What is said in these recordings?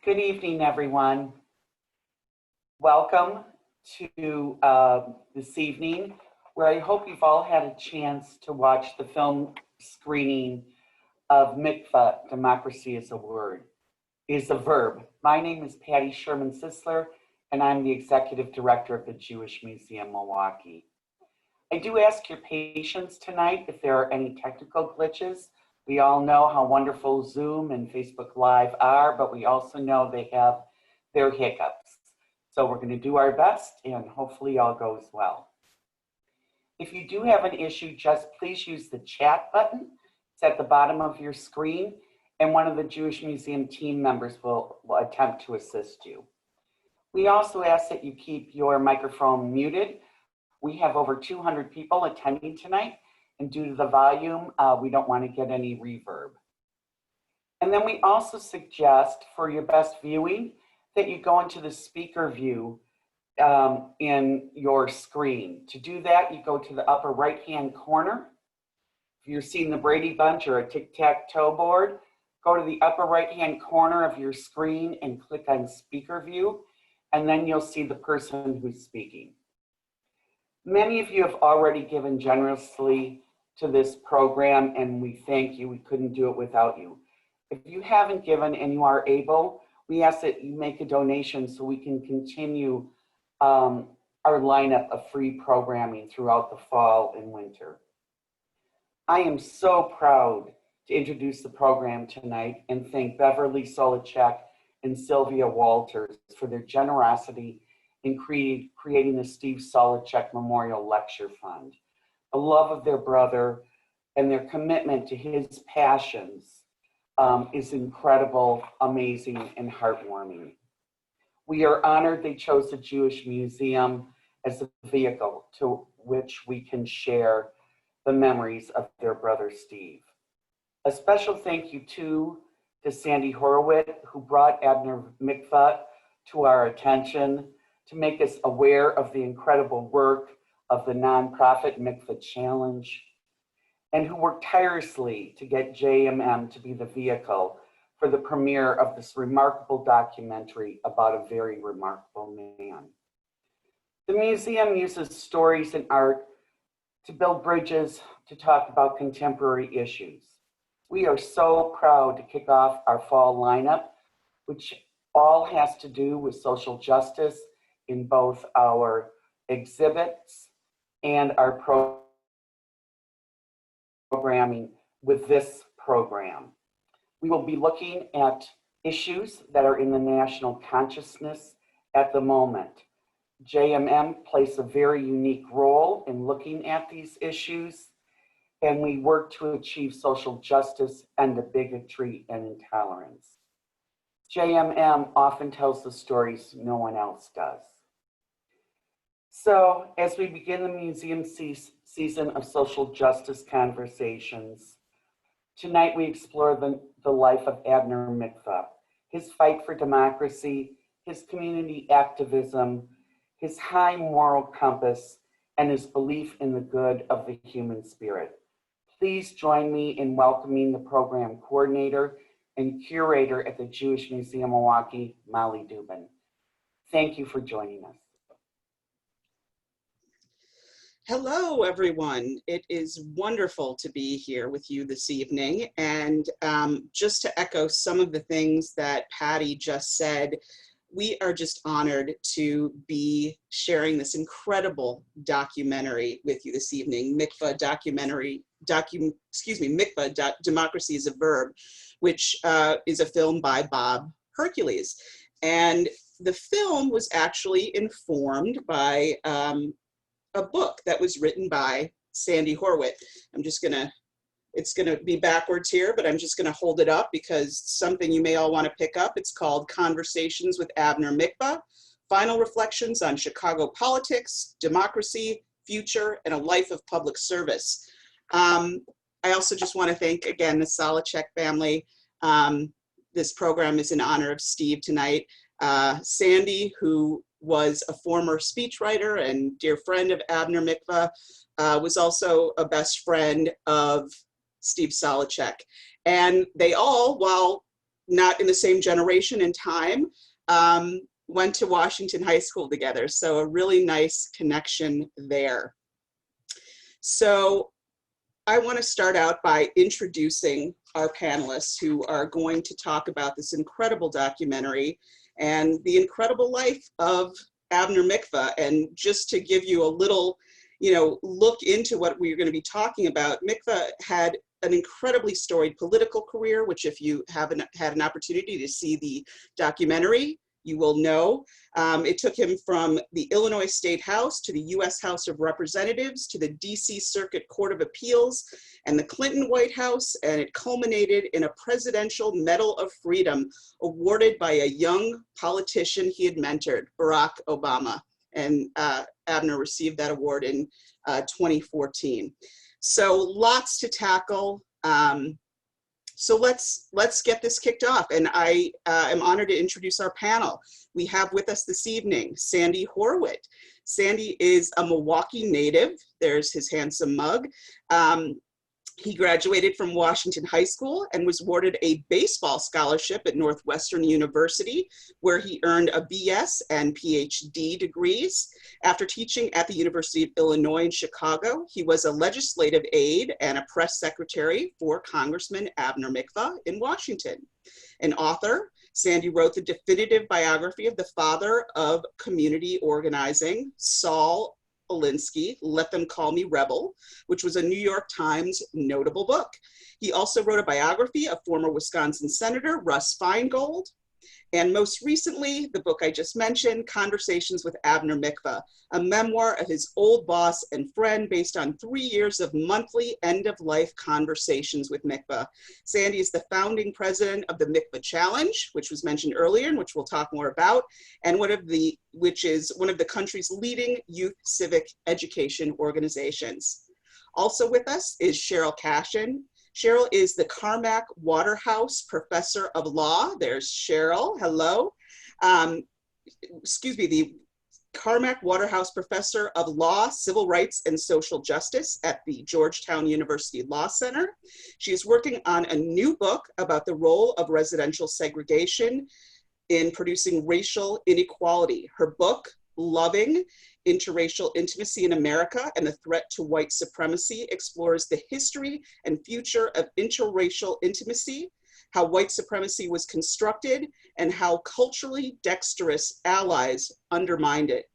Good evening, everyone. Welcome to this evening, where I hope you've all had a chance to watch the film screening of Mikvah, Democracy is a Verb. My name is Patty Sherman Sisler, and I'm the Executive Director of the Jewish Museum, Milwaukee. I do ask your patience tonight if there are any technical glitches. We all know how wonderful Zoom and Facebook Live are, but we also know they have their hiccups. So we're going to do our best and hopefully all goes well. If you do have an issue, just please use the chat button. It's at the bottom of your screen, and one of the Jewish Museum team members will attempt to assist you. We also ask that you keep your microphone muted. We have over 200 people attending tonight, and due to the volume, we don't want to get any reverb. And then we also suggest for your best viewing that you go into the speaker view in your screen. To do that, you go to the upper right-hand corner. If you're seeing the Brady Bunch or a tic-tac-toe board, go to the upper right-hand corner of your screen and click on speaker view, and then you'll see the person who's speaking. Many of you have already given generously to this program, and we thank you. We couldn't do it without you. If you haven't given and you are able, we ask that you make a donation so we can continue our lineup of free programming throughout the fall and winter. I am so proud to introduce the program tonight and thank Beverly Solacek and Sylvia Walters for their generosity in creating the Steve Solacek Memorial Lecture Fund. The love of their brother and their commitment to his passions is incredible, amazing, and heartwarming. We are honored they chose the Jewish Museum as a vehicle to which we can share the memories of their brother Steve. A special thank you too to Sandy Horowitz, who brought Abner Mikva to our attention to make us aware of the incredible work of the nonprofit Mikvah Challenge, and who worked tirelessly to get JMM to be the vehicle for the premiere of this remarkable documentary about a very remarkable man. The museum uses stories and art to build bridges to talk about contemporary issues. We are so proud to kick off our fall lineup, which all has to do with social justice in both our exhibits and our programming with this program. We will be looking at issues that are in the national consciousness at the moment. JMM plays a very unique role in looking at these issues, and we work to achieve social justice and the bigotry and intolerance. JMM often tells the stories no one else does. So as we begin the museum season of social justice conversations, tonight we explore the life of Abner Mikva, his fight for democracy, his community activism, his high moral compass, and his belief in the good of the human spirit. Please join me in welcoming the program coordinator and curator at the Jewish Museum Milwaukee, Molly Dubin. Thank you for joining us. Hello, everyone. It is wonderful to be here with you this evening. And just to echo some of the things that Patty just said, we are just honored to be sharing this incredible documentary with you this evening, Mikvah Mikvah, Democracy is a Verb, which is a film by Bob Hercules. And the film was actually informed by a book that was written by Sandy Horwitt. It's gonna be backwards here, but I'm just gonna hold it up because something you may all wanna pick up. It's called Conversations with Abner Mikva, Final Reflections on Chicago Politics, Democracy, Future, and a Life of Public Service. I also just wanna thank, again, the Solacek family. This program is in honor of Steve tonight. Sandy, who was a former speechwriter and dear friend of Abner Mikva, was also a best friend of Steve Solacek. And they all, while not in the same generation and time, went to Washington High School together. So a really nice connection there. So I want to start out by introducing our panelists who are going to talk about this incredible documentary and the incredible life of Abner Mikva. And just to give you a little, look into what we're going to be talking about, Mikva had an incredibly storied political career, which if you haven't had an opportunity to see the documentary, you will know. It took him from the Illinois State House to the US House of Representatives to the DC Circuit Court of Appeals and the Clinton White House, and it culminated in a Presidential Medal of Freedom awarded by a young politician he had mentored, Barack Obama. And Abner received that award in 2014. So lots to tackle. So let's get this kicked off. And I am honored to introduce our panel. We have with us this evening, Sandy Horwitt. Sandy is a Milwaukee native. There's his handsome mug. He graduated from Washington High School and was awarded a baseball scholarship at Northwestern University, where he earned a BS and PhD degrees. After teaching at the University of Illinois in Chicago, he was a legislative aide and a press secretary for Congressman Abner Mikva in Washington. An author, Sandy wrote the definitive biography of the father of community organizing, Saul Alinsky, Let Them Call Me Rebel, which was a New York Times notable book. He also wrote a biography of former Wisconsin Senator Russ Feingold. And most recently, the book I just mentioned, Conversations with Abner Mikva, a memoir of his old boss and friend based on 3 years of monthly end-of-life conversations with Mikva. Sandy is the founding president of the Mikva Challenge, which was mentioned earlier and which we'll talk more about, and which is one of the country's leading youth civic education organizations. Also with us is Sheryll Cashin. Sheryll is the Carmack Waterhouse Professor of Law. There's Sheryll, hello. The Carmack Waterhouse Professor of Law, Civil Rights and Social Justice at the Georgetown University Law Center. She is working on a new book about the role of residential segregation in producing racial inequality. Her book, Loving Interracial Intimacy in America and the Threat to White Supremacy, explores the history and future of interracial intimacy, how white supremacy was constructed, and how culturally dexterous allies undermined it.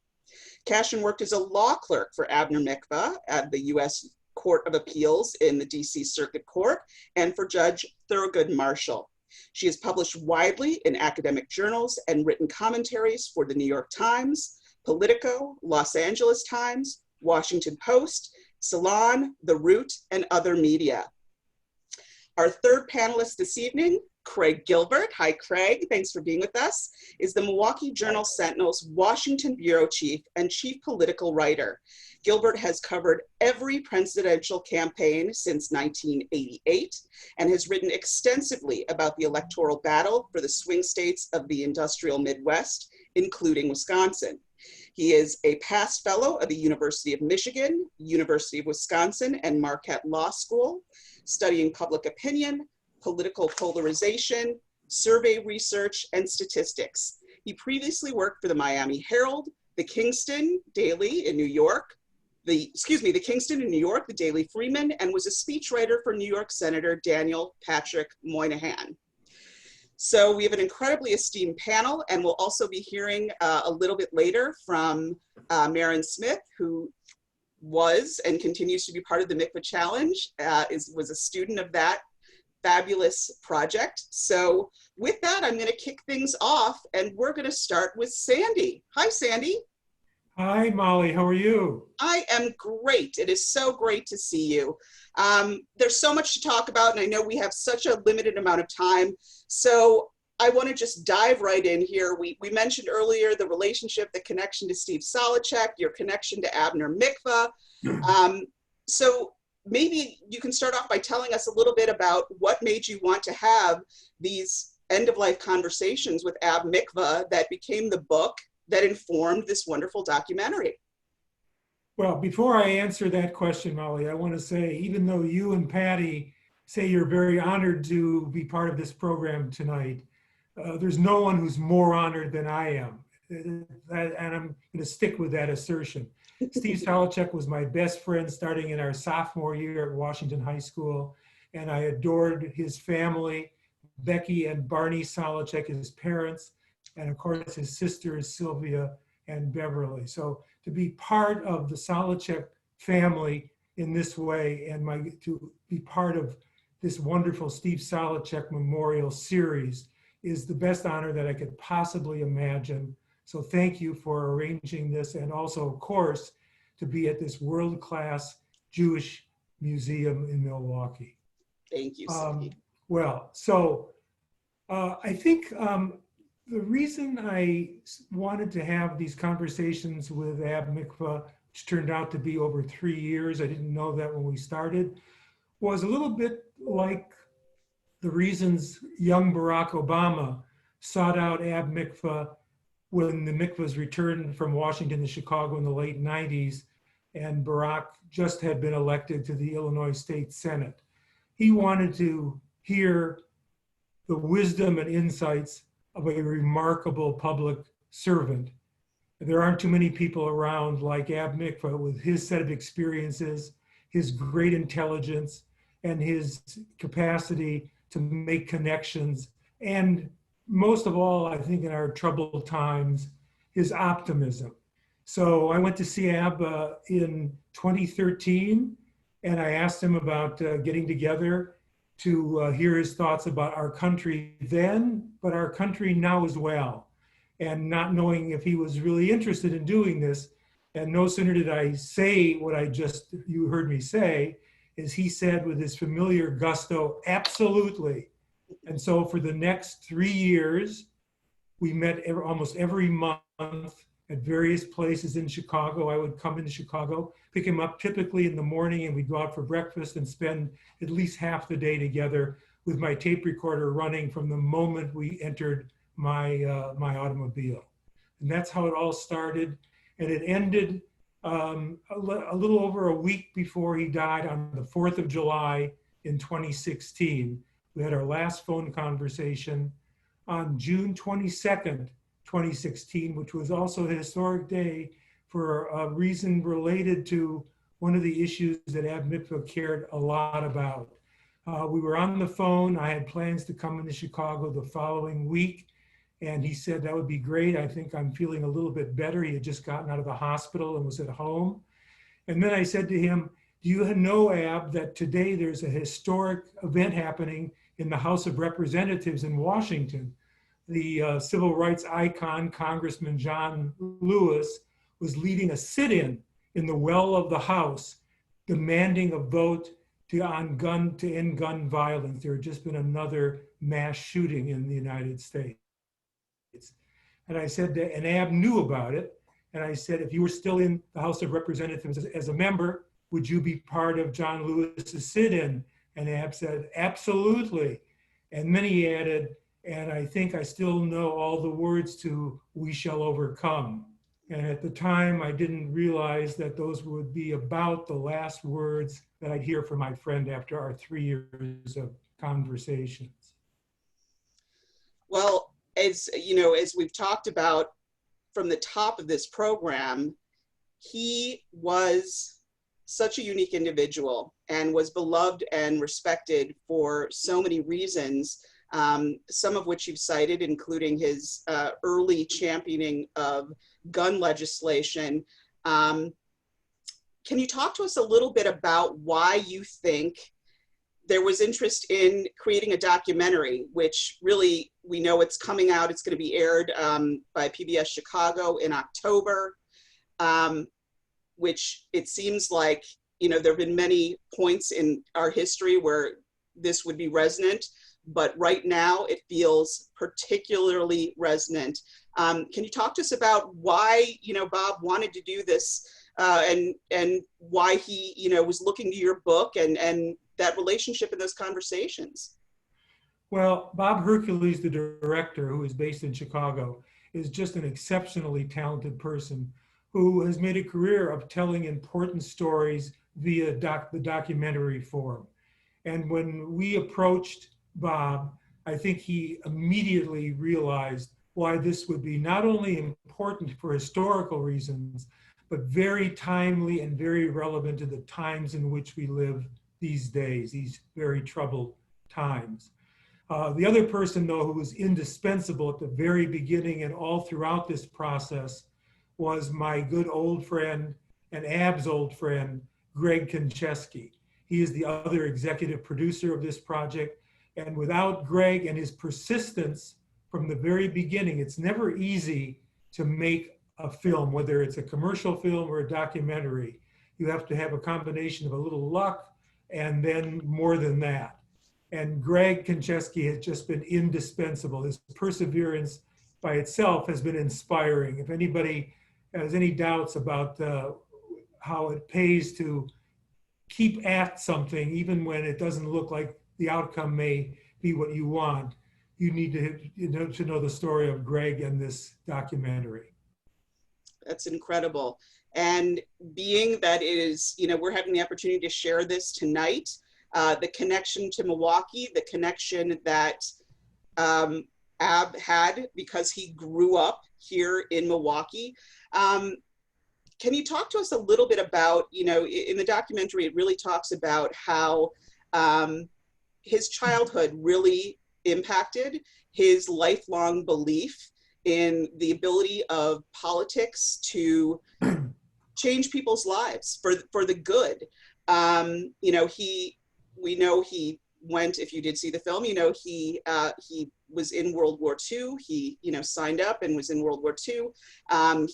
Cashin worked as a law clerk for Abner Mikva at the US Court of Appeals in the DC Circuit Court and for Judge Thurgood Marshall. She has published widely in academic journals and written commentaries for the New York Times, Politico, Los Angeles Times, Washington Post, Salon, The Root, and other media. Our third panelist this evening, Craig Gilbert, hi Craig, thanks for being with us, is the Milwaukee Journal Sentinel's Washington bureau chief and chief political writer. Gilbert has covered every presidential campaign since 1988 and has written extensively about the electoral battle for the swing states of the industrial Midwest, including Wisconsin. He is a past fellow of the University of Michigan, University of Wisconsin, and Marquette Law School, studying public opinion, political polarization, survey research, and statistics. He previously worked for the Miami Herald, the Kingston Daily in New York, the Daily Freeman, and was a speechwriter for New York Senator Daniel Patrick Moynihan. So we have an incredibly esteemed panel, and we'll also be hearing a little bit later from Marin Smith, who was and continues to be part of the Mikvah Challenge, was a student of that fabulous project. So with that, I'm going to kick things off, and we're going to start with Sandy. Hi, Sandy. Hi, Molly. How are you? I am great. It is so great to see you. There's so much to talk about, and I know we have such a limited amount of time. So I want to just dive right in here. We mentioned earlier the relationship, the connection to Steve Solowchek, your connection to Abner Mikva. So maybe you can start off by telling us a little bit about what made you want to have these end-of-life conversations with Ab Mikva that became the book that informed this wonderful documentary. Well, before I answer that question, Molly, I want to say, even though you and Patty say you're very honored to be part of this program tonight. There's no one who's more honored than I am. And I'm going to stick with that assertion. Steve Solowchek was my best friend starting in our sophomore year at Washington High School, and I adored his family, Becky and Barney Solowchek, his parents, and of course his sisters, Sylvia and Beverly. So to be part of the Solowchek family in this way, and to be part of this wonderful Steve Solowchek Memorial Series is the best honor that I could possibly imagine. So thank you for arranging this, and also, of course, to be at this world-class Jewish museum in Milwaukee. Thank you, Steve. I think the reason I wanted to have these conversations with Ab Mikva, which turned out to be over 3 years, I didn't know that when we started, was a little bit like the reasons young Barack Obama sought out Ab Mikva when the Mikvahs returned from Washington to Chicago in the late 90s, and Barack just had been elected to the Illinois State Senate. He wanted to hear the wisdom and insights of a remarkable public servant. There aren't too many people around like Ab Mikva with his set of experiences, his great intelligence, and his capacity to make connections, and most of all, I think in our troubled times, his optimism. So I went to see Ab in 2013, and I asked him about getting together to hear his thoughts about our country then, but our country now as well, and not knowing if he was really interested in doing this. And no sooner did I say what you heard me say, is he said with his familiar gusto, absolutely. And so for the next 3 years, we met almost every month at various places in Chicago. I would come into Chicago, pick him up typically in the morning, and we'd go out for breakfast and spend at least half the day together with my tape recorder running from the moment we entered my automobile. And that's how it all started. And it ended a little over a week before he died on the 4th of July in 2016. We had our last phone conversation on June 22nd, 2016, which was also a historic day for a reason related to one of the issues that Ab Mikva cared a lot about. We were on the phone. I had plans to come into Chicago the following week, and he said that would be great. I think I'm feeling a little bit better. He had just gotten out of the hospital and was at home. And then I said to him, do you know, Ab, that today there's a historic event happening in the House of Representatives in Washington? The civil rights icon, Congressman John Lewis, was leading a sit-in in the well of the House, demanding a vote to end gun violence. There had just been another mass shooting in the United States. And I said, and Ab knew about it. And I said, if you were still in the House of Representatives as a member, would you be part of John Lewis's sit-in? And Ab said, absolutely. And then he added, and I think I still know all the words to "We Shall Overcome." And at the time, I didn't realize that those would be about the last words that I'd hear from my friend after our 3 years of conversations. Well, as you know, as we've talked about from the top of this program, he was such a unique individual and was beloved and respected for so many reasons, some of which you've cited, including his early championing of gun legislation. Can you talk to us a little bit about why you think there was interest in creating a documentary, which really, we know it's coming out, it's going to be aired by PBS Chicago in October, which it seems like, you know, there have been many points in our history where this would be resonant, but right now it feels particularly resonant. Can you talk to us about why, you know, Bob wanted to do this and why he, you know, was looking to your book and that relationship in those conversations? Well, Bob Hercules, the director, who is based in Chicago, is just an exceptionally talented person who has made a career of telling important stories via the documentary form. And when we approached Bob, I think he immediately realized why this would be not only important for historical reasons, but very timely and very relevant to the times in which we live these days, these very troubled times. The other person, though, who was indispensable at the very beginning and all throughout this process was my good old friend and Ab's old friend, Greg Kancheski. He is the other executive producer of this project. And without Greg and his persistence from the very beginning, it's never easy to make a film, whether it's a commercial film or a documentary. You have to have a combination of a little luck and then more than that. And Greg Kancheski has just been indispensable. His perseverance by itself has been inspiring. If anybody has any doubts about how it pays to keep at something, even when it doesn't look like the outcome may be what you want, you need to know the story of Greg and this documentary. That's incredible. And being that it is, we're having the opportunity to share this tonight, the connection to Milwaukee, the connection that Ab had because he grew up here in Milwaukee. Can you talk to us a little bit about, in the documentary, it really talks about how his childhood really impacted his lifelong belief in the ability of politics to change people's lives for the good. We know he went, if you did see the film, he was in World War II. He, signed up and was in World War II.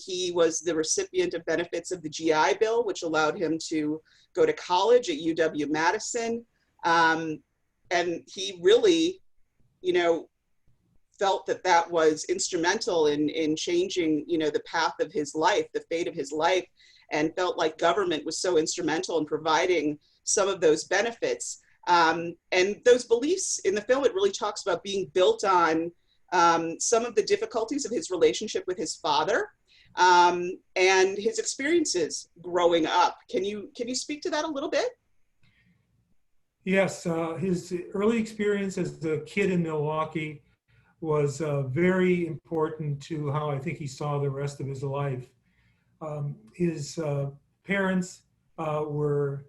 He was the recipient of benefits of the GI Bill, which allowed him to go to college at UW-Madison. And he really, felt that was instrumental in changing, the path of his life, the fate of his life, and felt like government was so instrumental in providing some of those benefits. And those beliefs in the film, it really talks about being built on some of the difficulties of his relationship with his father and his experiences growing up. Can you speak to that a little bit? Yes, his early experience as a kid in Milwaukee was very important to how I think he saw the rest of his life. His parents were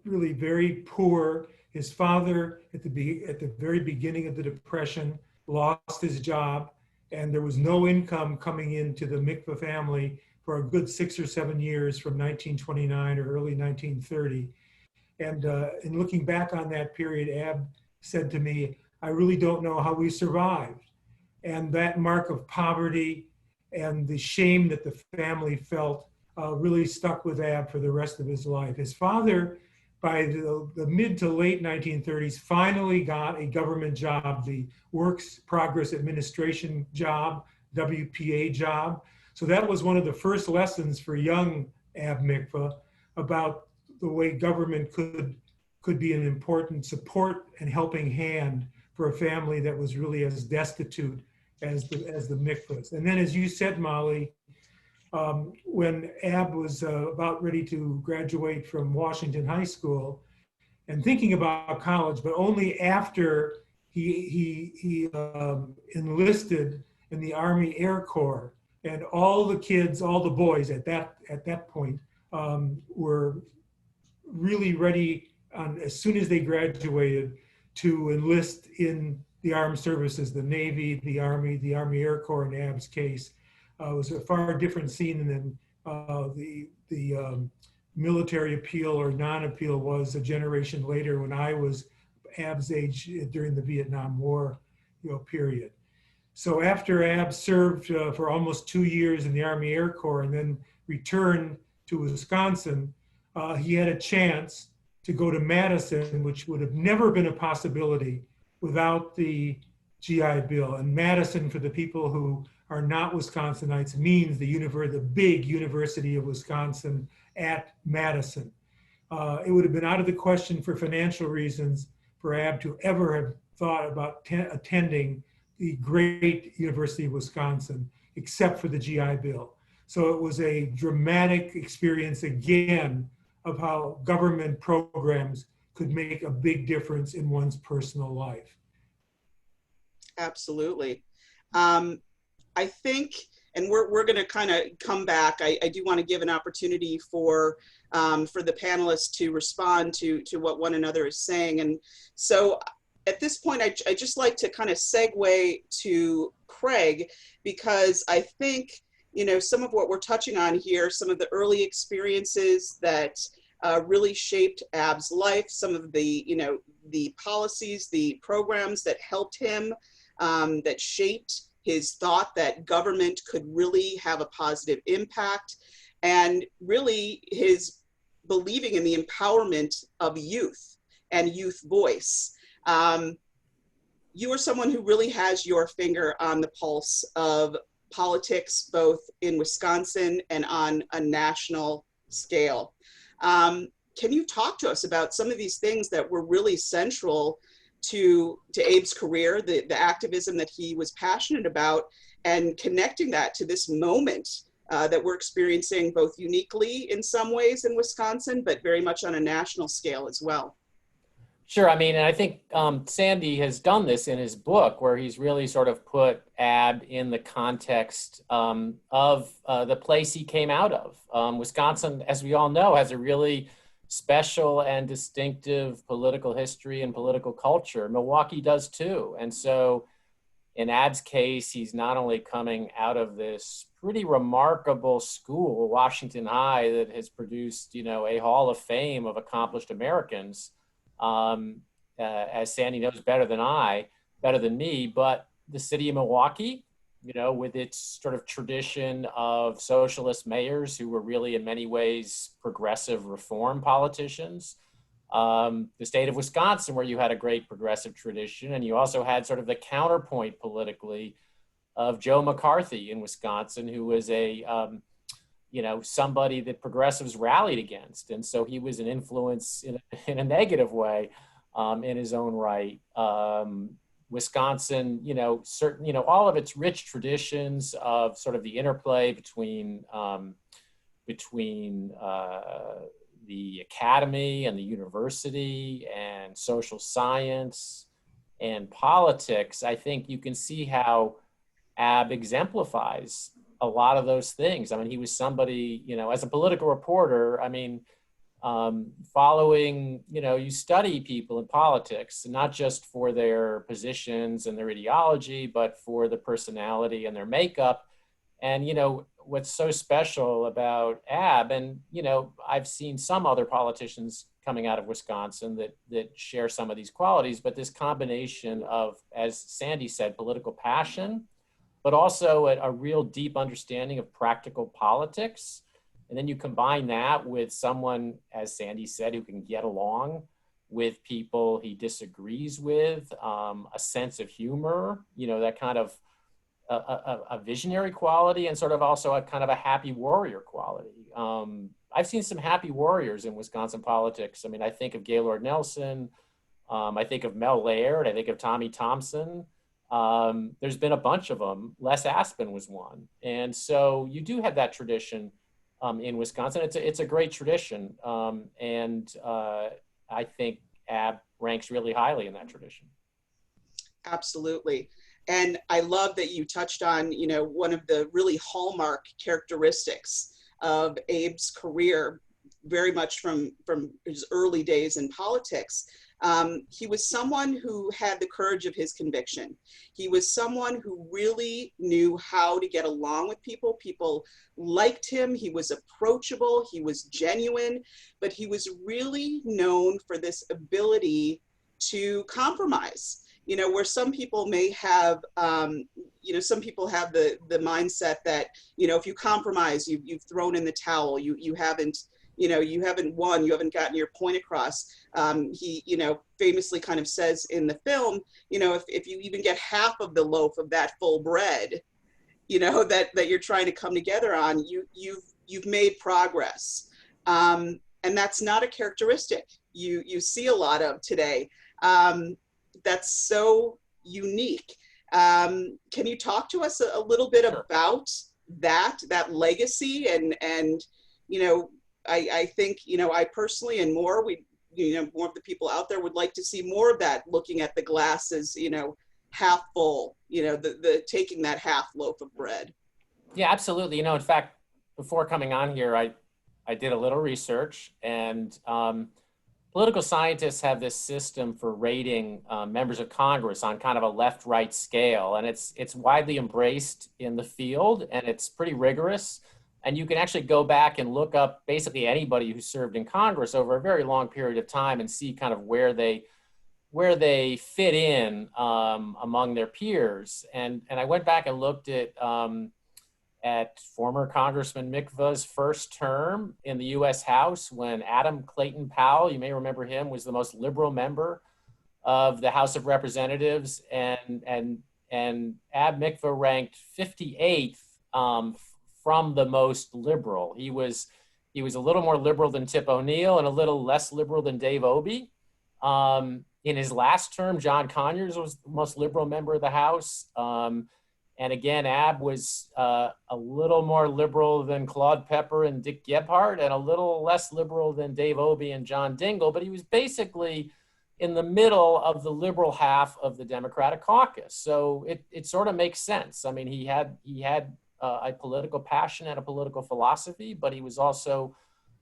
really very poor. His father, at the very beginning of the Depression, lost his job, and there was no income coming into the Mikvah family for a good 6 or 7 years from 1929 or early 1930. And in looking back on that period, Ab said to me, "I really don't know how we survived." And that mark of poverty and the shame that the family felt really stuck with Ab for the rest of his life. His father, by the mid to late 1930s, finally got a government job, the Works Progress Administration job, WPA job. So that was one of the first lessons for young Ab Mikva about the way government could be an important support and helping hand for a family that was really as destitute as the Mikvahs. And then, as you said, Molly, when Ab was about ready to graduate from Washington High School and thinking about college, but only after he enlisted in the Army Air Corps, and all the kids, all the boys at that point were really ready as soon as they graduated to enlist in the armed services, the Navy, the Army Air Corps in Ab's case. It was a far different scene than the military appeal or non-appeal was a generation later when I was Ab's age during the Vietnam War period. So after Ab served for almost 2 years in the Army Air Corps and then returned to Wisconsin, he had a chance to go to Madison, which would have never been a possibility without the GI Bill. And Madison, for the people who are not Wisconsinites, means the big University of Wisconsin at Madison. It would have been out of the question for financial reasons for Ab to ever have thought about attending the great University of Wisconsin, except for the GI Bill. So it was a dramatic experience again of how government programs could make a big difference in one's personal life. Absolutely. I think, and we're going to kind of come back. I do want to give an opportunity for the panelists to respond to what one another is saying. And so at this point, I just like to kind of segue to Craig, because I think, some of what we're touching on here, some of the early experiences that really shaped Ab's life, some of the, the policies, the programs that helped him, that shaped his thought that government could really have a positive impact, and really his believing in the empowerment of youth and youth voice. You are someone who really has your finger on the pulse of politics, both in Wisconsin and on a national scale. Can you talk to us about some of these things that were really central to Abe's career, the activism that he was passionate about, and connecting that to this moment that we're experiencing both uniquely in some ways in Wisconsin, but very much on a national scale as well? Sure. I mean, and I think Sandy has done this in his book, where he's really sort of put Ab in the context of the place he came out of. Wisconsin, as we all know, has a really special and distinctive political history and political culture. Milwaukee does too. And so in Ab's case, he's not only coming out of this pretty remarkable school, Washington High, that has produced, a hall of fame of accomplished Americans, as Sandy knows better than me, but the city of Milwaukee, with its sort of tradition of socialist mayors who were really in many ways progressive reform politicians, the state of Wisconsin, where you had a great progressive tradition, and you also had sort of the counterpoint politically of Joe McCarthy in Wisconsin, who was somebody that progressives rallied against. And so he was an influence in a negative way in his own right. Wisconsin, certain, all of its rich traditions of sort of the interplay between the academy and the university and social science and politics. I think you can see how Ab exemplifies a lot of those things. I mean, he was somebody, as a political reporter, following, you study people in politics, not just for their positions and their ideology, but for the personality and their makeup. And, what's so special about Ab, and, I've seen some other politicians coming out of Wisconsin that share some of these qualities, but this combination of, as Sandy said, political passion, but also a real deep understanding of practical politics. And then you combine that with someone, as Sandy said, who can get along with people he disagrees with, a sense of humor, that kind of a visionary quality, and sort of also a kind of a happy warrior quality. I've seen some happy warriors in Wisconsin politics. I mean, I think of Gaylord Nelson, I think of Mel Laird, I think of Tommy Thompson. There's been a bunch of them. Les Aspin was one. And so you do have that tradition in Wisconsin. It's a great tradition. And I think Ab ranks really highly in that tradition. Absolutely. And I love that you touched on, one of the really hallmark characteristics of Abe's career, very much from his early days in politics. He was someone who had the courage of his conviction. He was someone who really knew how to get along with people. People liked him. He was approachable. He was genuine, but he was really known for this ability to compromise. Where some people may have, some people have the mindset that, if you compromise, you've thrown in the towel, you haven't won, you haven't gotten your point across. He, famously kind of says in the film, if you even get half of the loaf of that full bread, that you're trying to come together on, you've made progress. And that's not a characteristic you see a lot of today. That's so unique. Can you talk to us a little bit about that legacy? And I think, I personally and more, more of the people out there would like to see more of that, looking at the glass as, half full, the taking that half loaf of bread. Yeah, absolutely. In fact, before coming on here, I did a little research, and political scientists have this system for rating members of Congress on kind of a left-right scale, and it's widely embraced in the field, and it's pretty rigorous. And you can actually go back and look up basically anybody who served in Congress over a very long period of time and see kind of where they fit in among their peers. And I went back and looked at former Congressman Mikvah's first term in the U.S. House, when Adam Clayton Powell, you may remember him, was the most liberal member of the House of Representatives, and Ab Mikvah ranked 58th from the most liberal. He was a little more liberal than Tip O'Neill and a little less liberal than Dave Obey. In his last term, John Conyers was the most liberal member of the House. And again, Ab was a little more liberal than Claude Pepper and Dick Gephardt, and a little less liberal than Dave Obey and John Dingell, but he was basically in the middle of the liberal half of the Democratic caucus. So it sort of makes sense. I mean, he had a political passion and a political philosophy, but he was also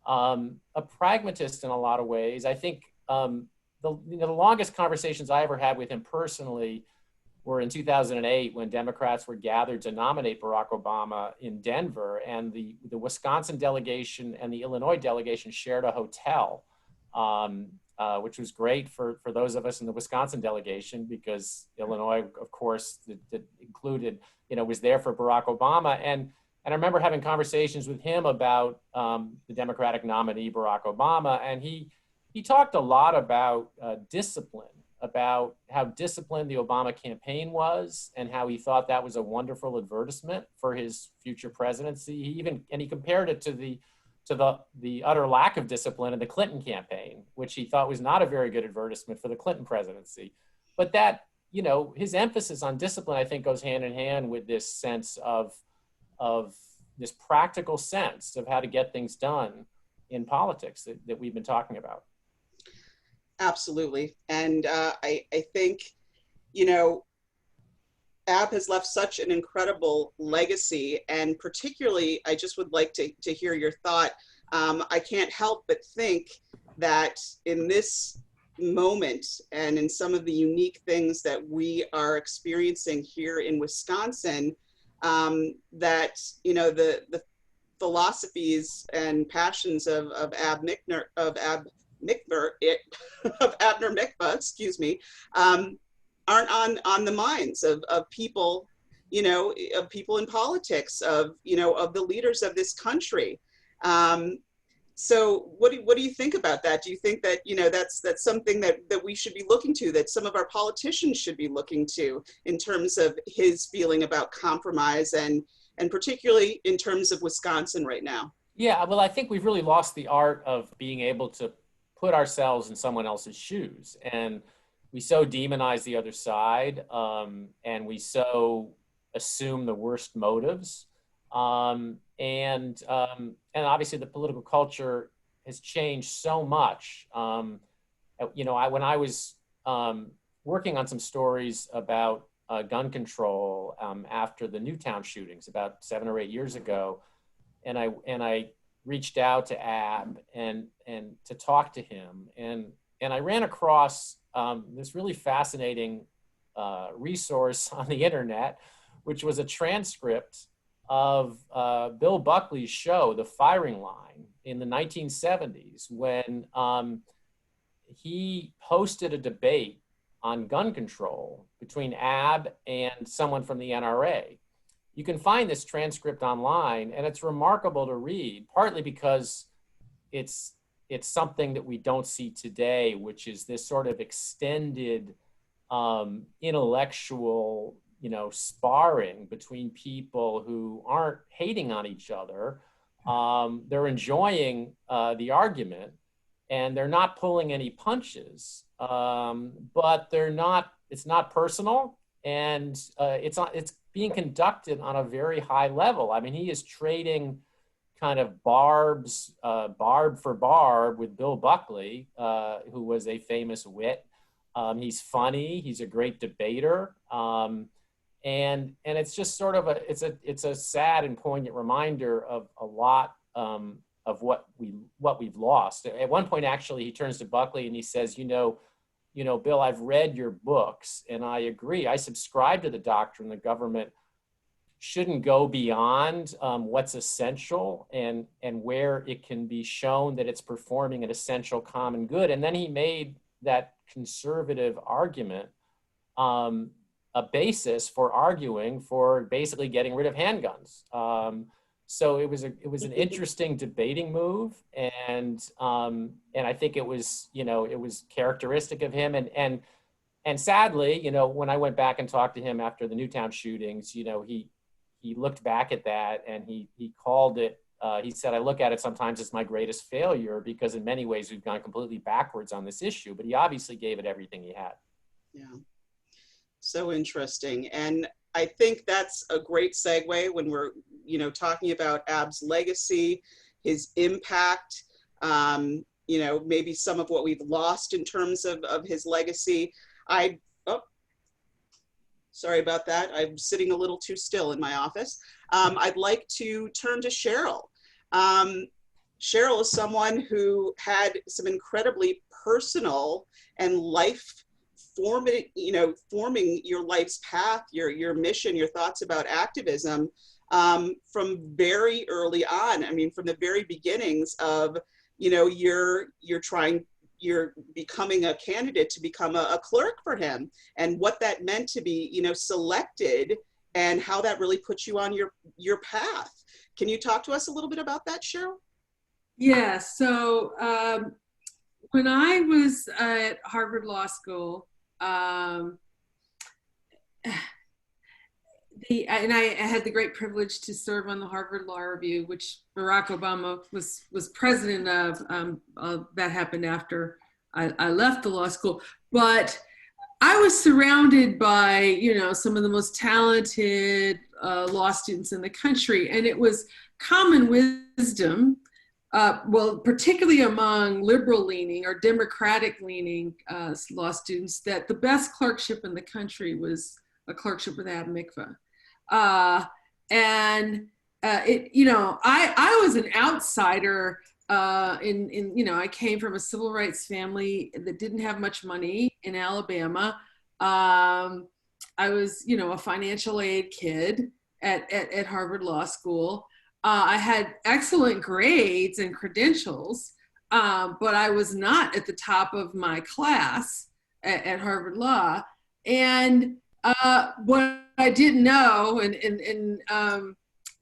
a pragmatist in a lot of ways. I think the longest conversations I ever had with him personally were in 2008, when Democrats were gathered to nominate Barack Obama in Denver, and the Wisconsin delegation and the Illinois delegation shared a hotel, which was great for those of us in the Wisconsin delegation, because Illinois, of course, that included, was there for Barack Obama. And I remember having conversations with him about the Democratic nominee, Barack Obama, and he talked a lot about discipline, about how disciplined the Obama campaign was, and how he thought that was a wonderful advertisement for his future presidency. He compared it to the utter lack of discipline in the Clinton campaign, which he thought was not a very good advertisement for the Clinton presidency. But that, his emphasis on discipline, I think, goes hand in hand with this sense of this practical sense of how to get things done in politics that we've been talking about. Absolutely. And I think, Ab has left such an incredible legacy, and particularly, I just would like to hear your thought. I can't help but think that in this moment, and in some of the unique things that we are experiencing here in Wisconsin, that, the philosophies and passions of Abner Mikva, excuse me, aren't on the minds of people, of people in politics, of the leaders of this country. So what do you think about that? Do you think that, that's something that we should be looking to, that some of our politicians should be looking to, in terms of his feeling about compromise, and particularly in terms of Wisconsin right now? Yeah, well, I think we've really lost the art of being able to put ourselves in someone else's shoes, and we so demonize the other side, and we so assume the worst motives, and obviously the political culture has changed so much. When I was working on some stories about gun control after the Newtown shootings about 7 or 8 years ago, and I reached out to Ab and to talk to him, and I ran across this really fascinating resource on the internet, which was a transcript of Bill Buckley's show, The Firing Line, in the 1970s, when he hosted a debate on gun control between Ab and someone from the NRA. You can find this transcript online, and it's remarkable to read, partly because it's something that we don't see today, which is this sort of extended intellectual, sparring between people who aren't hating on each other. They're enjoying the argument, and they're not pulling any punches, but it's not personal, and it's being conducted on a very high level. I mean, he is trading kind of barb for barb with Bill Buckley, who was a famous wit. He's funny. He's a great debater. And it's just sort of it's a sad and poignant reminder of a lot of what we've lost. At one point, actually, he turns to Buckley and he says, you know, Bill, I've read your books and I agree. I subscribe to the doctrine the government shouldn't go beyond what's essential and where it can be shown that it's performing an essential common good. And then he made that conservative argument a basis for arguing for basically getting rid of handguns. So it was an interesting debating move, and I think it was characteristic of him. And sadly, when I went back and talked to him after the Newtown shootings, he looked back at that and he called it. He said, I look at it sometimes as my greatest failure because in many ways we've gone completely backwards on this issue. But he obviously gave it everything he had. Yeah. So interesting. And I think that's a great segue when we're, talking about Ab's legacy, his impact, maybe some of what we've lost in terms of his legacy. Sorry about that. I'm sitting a little too still in my office. I'd like to turn to Sheryll. Sheryll is someone who had some incredibly personal and forming your life's path, your mission, your thoughts about activism from very early on. I mean, from the very beginnings of, you're becoming a candidate to become a clerk for him, and what that meant to be, selected, and how that really puts you on your path. Can you talk to us a little bit about that, Sheryll? Yeah, so when I was at Harvard Law School, and I had the great privilege to serve on the Harvard Law Review, which Barack Obama was president of. That happened after I left the law school. But I was surrounded by, some of the most talented law students in the country. And it was common wisdom, particularly among liberal-leaning or democratic-leaning law students, that the best clerkship in the country was a clerkship with Ab Mikva. I was an outsider I came from a civil rights family that didn't have much money in Alabama. I was, a financial aid kid at Harvard Law School. I had excellent grades and credentials, but I was not at the top of my class at Harvard Law. And what I didn't know, and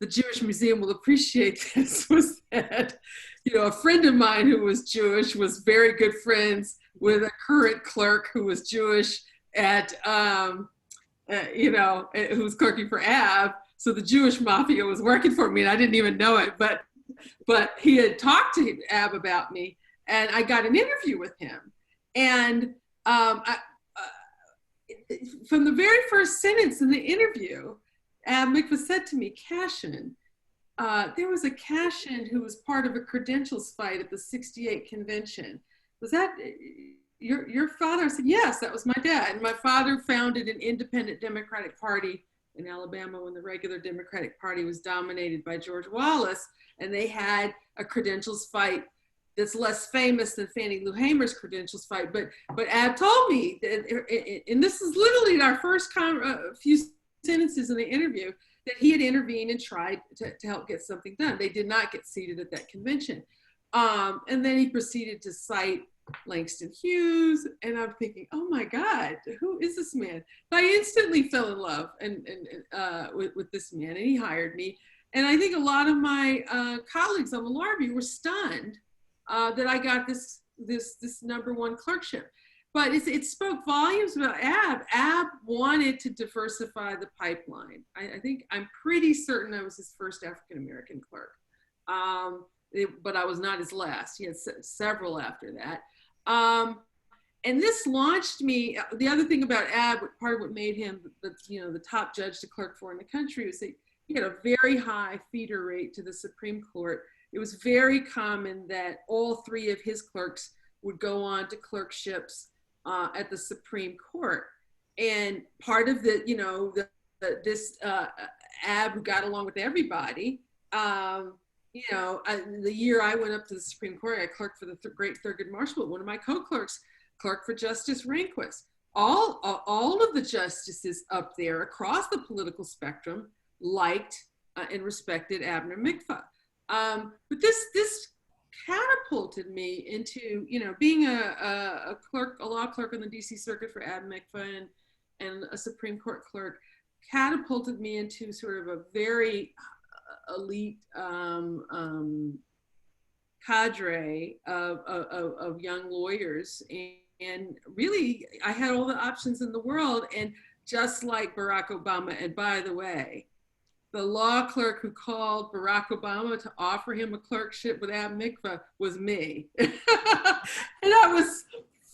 the Jewish Museum will appreciate this, was that, a friend of mine who was Jewish was very good friends with a current clerk who was Jewish at, who was clerking for Ab. So the Jewish mafia was working for me, and I didn't even know it. But he had talked to Ab about me, and I got an interview with him. And from the very first sentence in the interview, Ab Mikva said to me, Cashin, there was a Cashin who was part of a credentials fight at the '68 convention. Was that your father? I said, yes, that was my dad. And my father founded an independent Democratic Party in Alabama when the regular Democratic Party was dominated by George Wallace, and they had a credentials fight that's less famous than Fannie Lou Hamer's credentials fight. But Ab told me, and this is literally our first few sentences in the interview, that he had intervened and tried to help get something done. They did not get seated at that convention. And then he proceeded to cite Langston Hughes, and I'm thinking, oh my God, who is this man? But I instantly fell in love with this man, and he hired me. And I think a lot of my colleagues on the law review were stunned that I got this #1 clerkship. But it spoke volumes about Ab. Ab wanted to diversify the pipeline. I'm pretty certain I was his first African-American clerk. But I was not his last. He had several after that. And this launched me. The other thing about Ab, part of what made him the top judge to clerk for in the country, was that he had a very high feeder rate to the Supreme Court. It was very common that all three of his clerks would go on to clerkships at the Supreme Court. And part of the, this Ab who got along with everybody, the year I went up to the Supreme Court, I clerked for the Great Thurgood Marshall, one of my co-clerks clerked for Justice Rehnquist. All of the justices up there across the political spectrum liked and respected Abner Mikva. But this catapulted me into, being a law clerk on the DC Circuit for Ab Mikva and a Supreme Court clerk, catapulted me into sort of a very elite cadre of young lawyers. And really, I had all the options in the world. And just like Barack Obama, and by the way, the law clerk who called Barack Obama to offer him a clerkship with Ab Mikva was me. And I was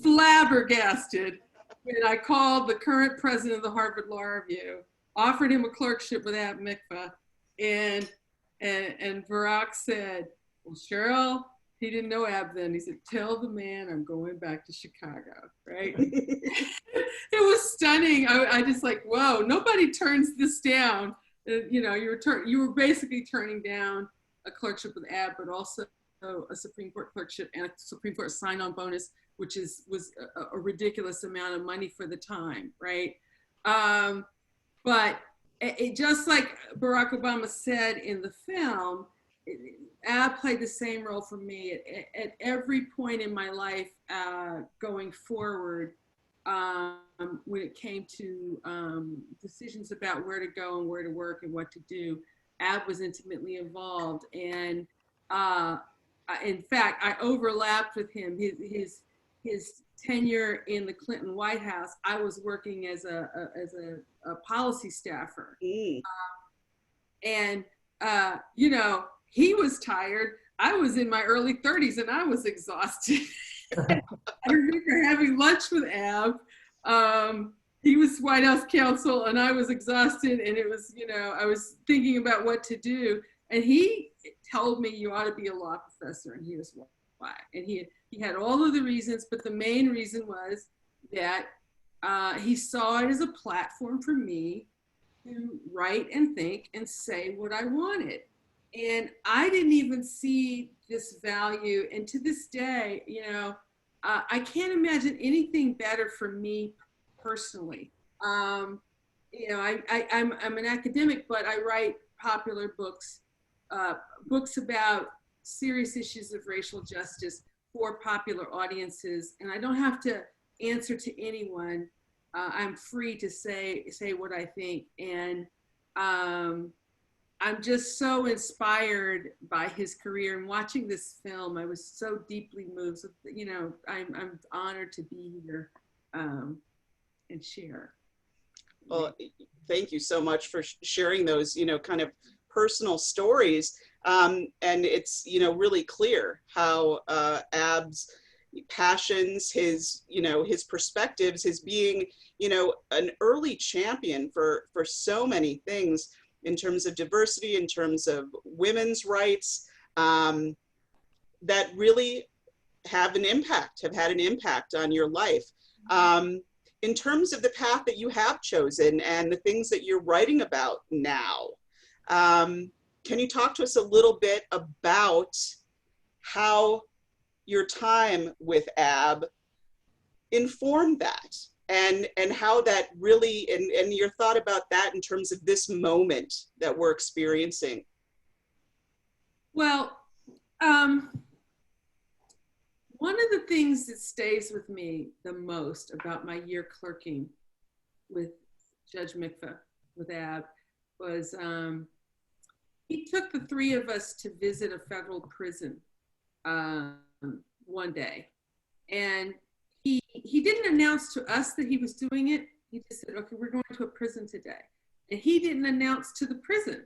flabbergasted when I called the current president of the Harvard Law Review, offered him a clerkship with Ab Mikva, and Barack said, well, Sheryll, he didn't know Ab then. He said, tell the man I'm going back to Chicago, right? It was stunning. I just like, whoa, nobody turns this down. You were basically turning down a clerkship with Ab, but also a Supreme Court clerkship and a Supreme Court sign-on bonus, which was a ridiculous amount of money for the time, right? But it just like Barack Obama said in the film, Ab played the same role for me at every point in my life going forward. When it came to decisions about where to go and where to work and what to do, Ab was intimately involved. And in fact, I overlapped with him. His tenure in the Clinton White House, I was working as a policy staffer. And he was tired. I was in my early 30s and I was exhausted. I remember having lunch with Ab. He was White House counsel and I was exhausted, and it was, I was thinking about what to do. And he told me, you ought to be a law professor, and here's why. And he had all of the reasons, but the main reason was that he saw it as a platform for me to write and think and say what I wanted. And I didn't even see this value. And to this day, I can't imagine anything better for me personally. I'm an academic, but I write popular books, books about serious issues of racial justice for popular audiences. And I don't have to answer to anyone. I'm free to say what I think. And I'm just so inspired by his career, and watching this film, I was so deeply moved. So, I'm honored to be here and share. Well, thank you so much for sharing those, kind of personal stories. And it's, really clear how Ab's passions, his perspectives, his being, an early champion for so many things, in terms of diversity, in terms of women's rights, that really have had an impact on your life. In terms of the path that you have chosen and the things that you're writing about now, can you talk to us a little bit about how your time with Ab informed that? And how that really, and your thought about that in terms of this moment that we're experiencing? Well, one of the things that stays with me the most about my year clerking with Judge Mikva, with Ab, was he took the three of us to visit a federal prison one day. And he didn't announce to us that he was doing it. He just said, okay, we're going to a prison today. And he didn't announce to the prison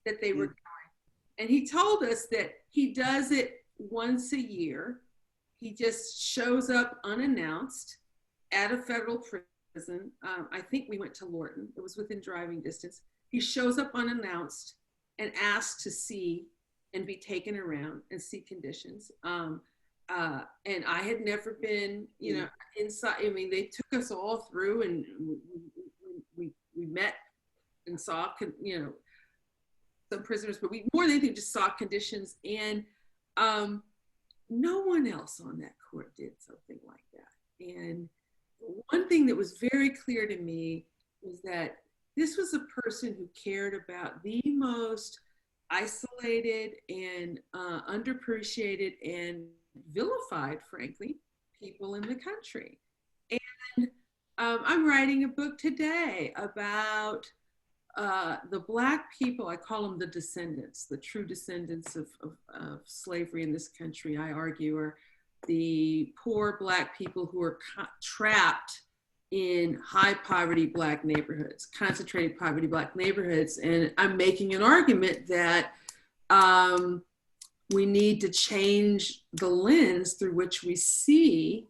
that they were going. And he told us that he does it once a year. He just shows up unannounced at a federal prison. I think we went to Lorton. It was within driving distance. he shows up unannounced and asks to see and be taken around and see conditions. And I had never been, you know, inside. I mean, they took us all through, and we met and saw, you know, some prisoners, but we more than anything just saw conditions. And no one else on that court did something like that. And one thing that was very clear to me was that this was a person who cared about the most isolated and underappreciated and vilified, frankly, people in the country. And I'm writing a book today about the Black people. I call them the descendants, the true descendants of slavery in this country, I argue, are the poor Black people who are trapped in high poverty Black neighborhoods, concentrated poverty Black neighborhoods. And I'm making an argument that we need to change the lens through which we see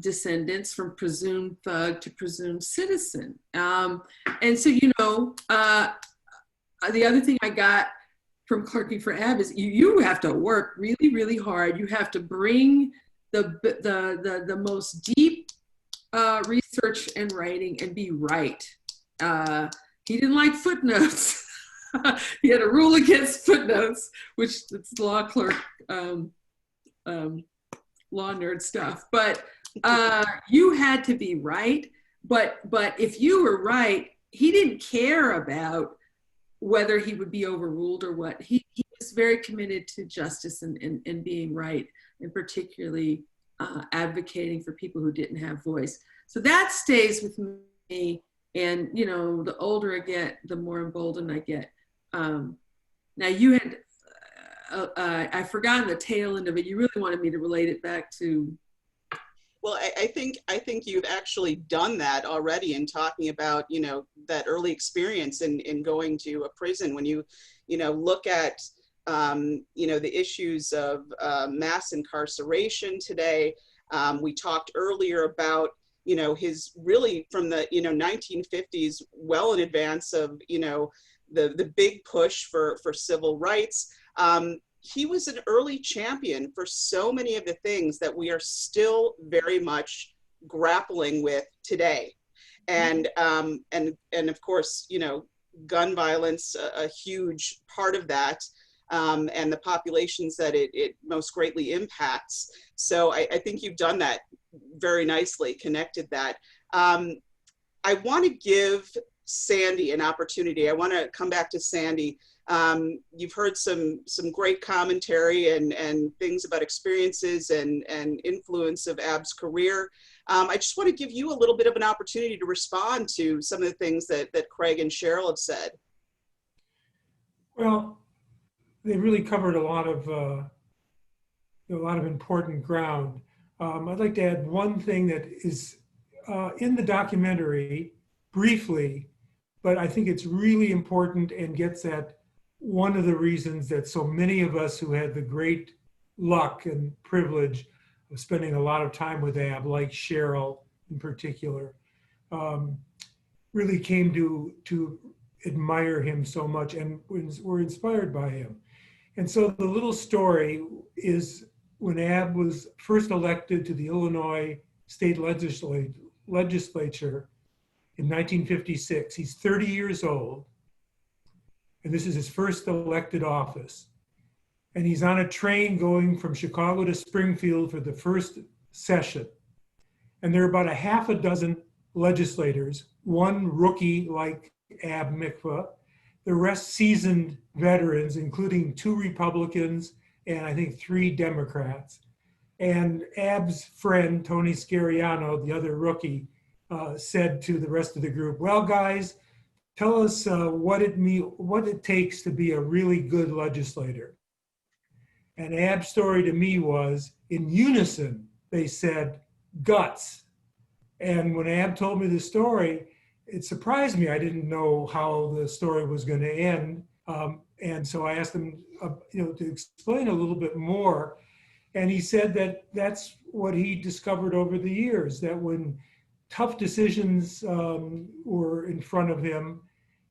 descendants, from presumed thug to presumed citizen. And so, you know, the other thing I got from clerking for AB is you have to work really, really hard. You have to bring the most deep research and writing and be right. He didn't like footnotes. He had a rule against footnotes, which it's law clerk, law nerd stuff. But you had to be right. But if you were right, he didn't care about whether he would be overruled or what. He was very committed to justice and being right, and particularly advocating for people who didn't have voice. So that stays with me. And, you know, the older I get, the more emboldened I get. Now you had, I've forgotten the tail end of it. You really wanted me to relate it back to. Well, I think you've actually done that already in talking about, you know, that early experience in going to a prison. When you know, look at, you know, the issues of mass incarceration today. We talked earlier about, you know, his really from the, you know, 1950s, well in advance of, you know, the big push for civil rights. He was an early champion for so many of the things that we are still very much grappling with today. And of course, you know, gun violence, a huge part of that, and the populations that it most greatly impacts. So I think you've done that very nicely, connected that. I want to give Sandy an opportunity. I want to come back to Sandy. You've heard some great commentary and things about experiences and influence of Ab's career. I just want to give you a little bit of an opportunity to respond to some of the things that Craig and Sheryll have said. Well, they really covered a lot of important ground. I'd like to add one thing that is in the documentary briefly, but I think it's really important and gets at one of the reasons that so many of us who had the great luck and privilege of spending a lot of time with Ab, like Sheryll in particular, really came to admire him so much and were inspired by him. And so the little story is when Ab was first elected to the Illinois state legislature in 1956. He's 30 years old, and this is his first elected office. And he's on a train going from Chicago to Springfield for the first session. And there are about a half a dozen legislators, one rookie like Ab Mikva, the rest seasoned veterans, including 2 Republicans and I think 3 Democrats. And Ab's friend, Tony Scariano, the other rookie, said to the rest of the group, well, guys, tell us what it takes to be a really good legislator. And Ab's story to me was, in unison, they said, guts. And when Ab told me the story, it surprised me. I didn't know how the story was going to end. And so I asked him to explain a little bit more. And he said that that's what he discovered over the years, that when tough decisions were in front of him,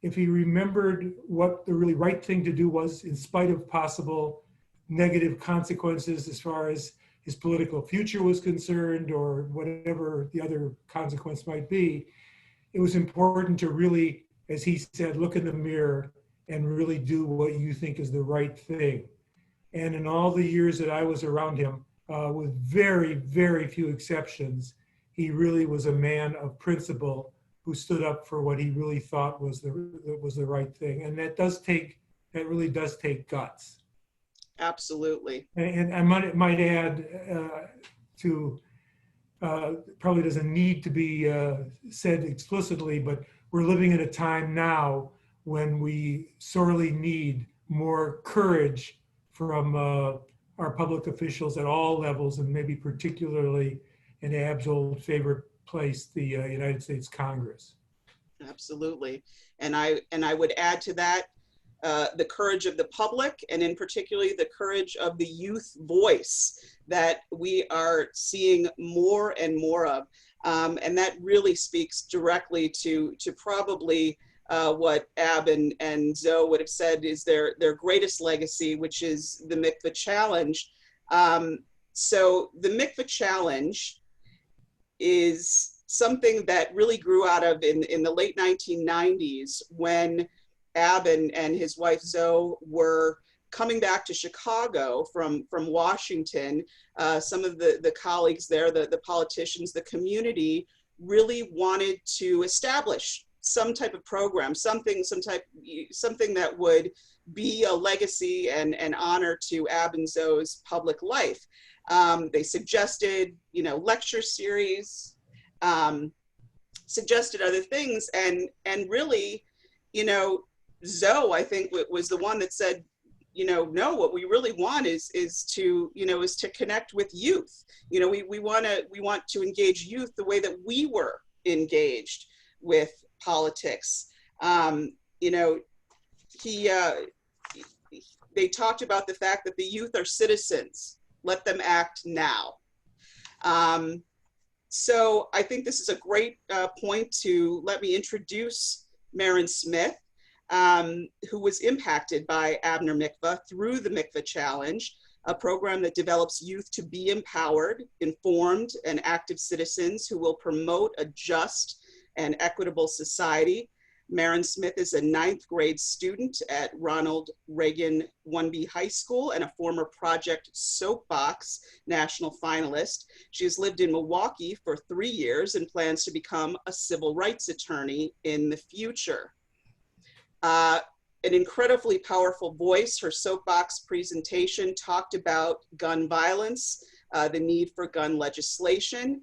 if he remembered what the really right thing to do was, in spite of possible negative consequences as far as his political future was concerned, or whatever the other consequence might be, it was important to really, as he said, look in the mirror and really do what you think is the right thing. And in all the years that I was around him, with very, very few exceptions, he really was a man of principle who stood up for what he really thought was the right thing. And that really does take guts. Absolutely. And I might add to, probably doesn't need to be said explicitly, but we're living in a time now when we sorely need more courage from our public officials at all levels, and maybe particularly in Ab's old favorite place, the United States Congress. Absolutely. And I would add to that the courage of the public, and in particularly the courage of the youth voice that we are seeing more and more of. And that really speaks directly to probably what Ab and Zoe would have said is their greatest legacy, which is the Mikvah Challenge. So the Mikvah Challenge is something that really grew out of in the late 1990s, when Ab and his wife Zoe were coming back to Chicago from Washington. Some of the colleagues there, the politicians, the community really wanted to establish some type of program, something that would be a legacy and honor to Ab and Zoe's public life. They suggested, lecture series, suggested other things, and really, Zoe, I think, was the one that said, no, what we really want is to connect with youth. We want to engage youth the way that we were engaged with politics. They talked about the fact that the youth are citizens. Let them act now. So I think this is a great point to let me introduce Marin Smith, who was impacted by Abner Mikva through the Mikvah Challenge, a program that develops youth to be empowered, informed, and active citizens who will promote a just and equitable society. Marin Smith is a 9th grade student at Ronald Reagan 1B High School and a former Project Soapbox national finalist. She has lived in Milwaukee for 3 years and plans to become a civil rights attorney in the future. An incredibly powerful voice. Her soapbox presentation talked about gun violence, the need for gun legislation.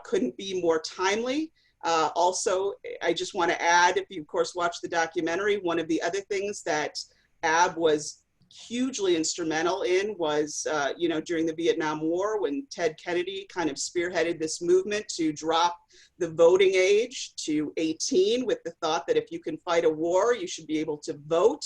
Couldn't be more timely. Also, I just want to add, if you of course watch the documentary, one of the other things that Ab was hugely instrumental in was, during the Vietnam War, when Ted Kennedy kind of spearheaded this movement to drop the voting age to 18, with the thought that if you can fight a war, you should be able to vote.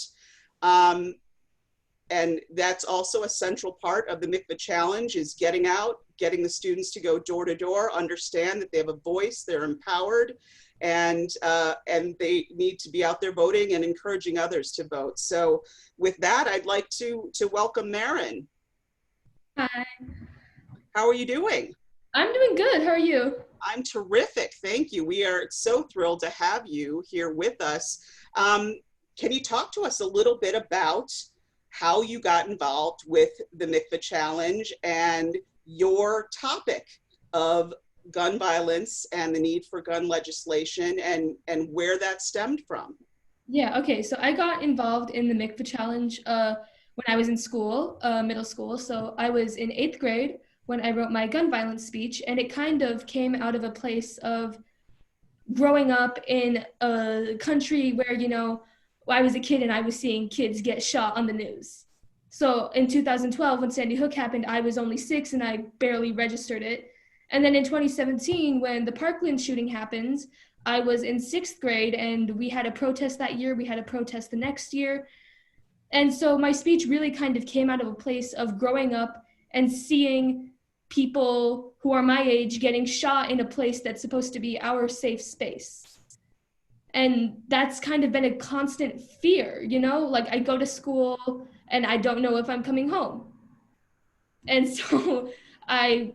And that's also a central part of the Mikvah Challenge, is getting out, getting the students to go door to door, understand that they have a voice, they're empowered, and they need to be out there voting and encouraging others to vote. So with that, I'd like to welcome Marin. Hi. How are you doing? I'm doing good. How are you? I'm terrific. Thank you. We are so thrilled to have you here with us. Can you talk to us a little bit about how you got involved with the Mikvah Challenge and your topic of gun violence and the need for gun legislation, and where that stemmed from? Yeah, okay. So I got involved in the Mikvah Challenge when I was in school, middle school. So I was in 8th grade when I wrote my gun violence speech, and it kind of came out of a place of growing up in a country where, I was a kid and I was seeing kids get shot on the news. So in 2012, when Sandy Hook happened, I was only 6 and I barely registered it. And then in 2017, when the Parkland shooting happened, I was in 6th grade and we had a protest that year. We had a protest the next year. And so my speech really kind of came out of a place of growing up and seeing people who are my age getting shot in a place that's supposed to be our safe space. And that's kind of been a constant fear, you know, like I go to school and I don't know if I'm coming home. And so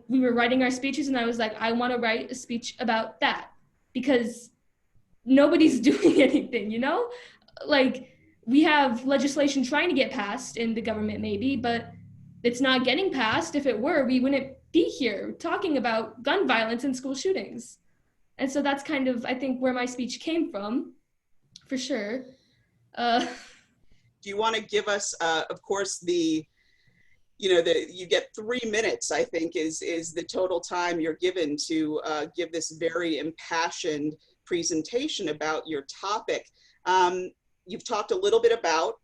we were writing our speeches and I was like, I want to write a speech about that because nobody's doing anything, you know? Like we have legislation trying to get passed in the government maybe, but it's not getting passed. If it were, we wouldn't be here talking about gun violence and school shootings. And so that's kind of, I think, where my speech came from, for sure. Do you want to give us, of course, you get 3 minutes, I think, is the total time you're given to give this very impassioned presentation about your topic. You've talked a little bit about,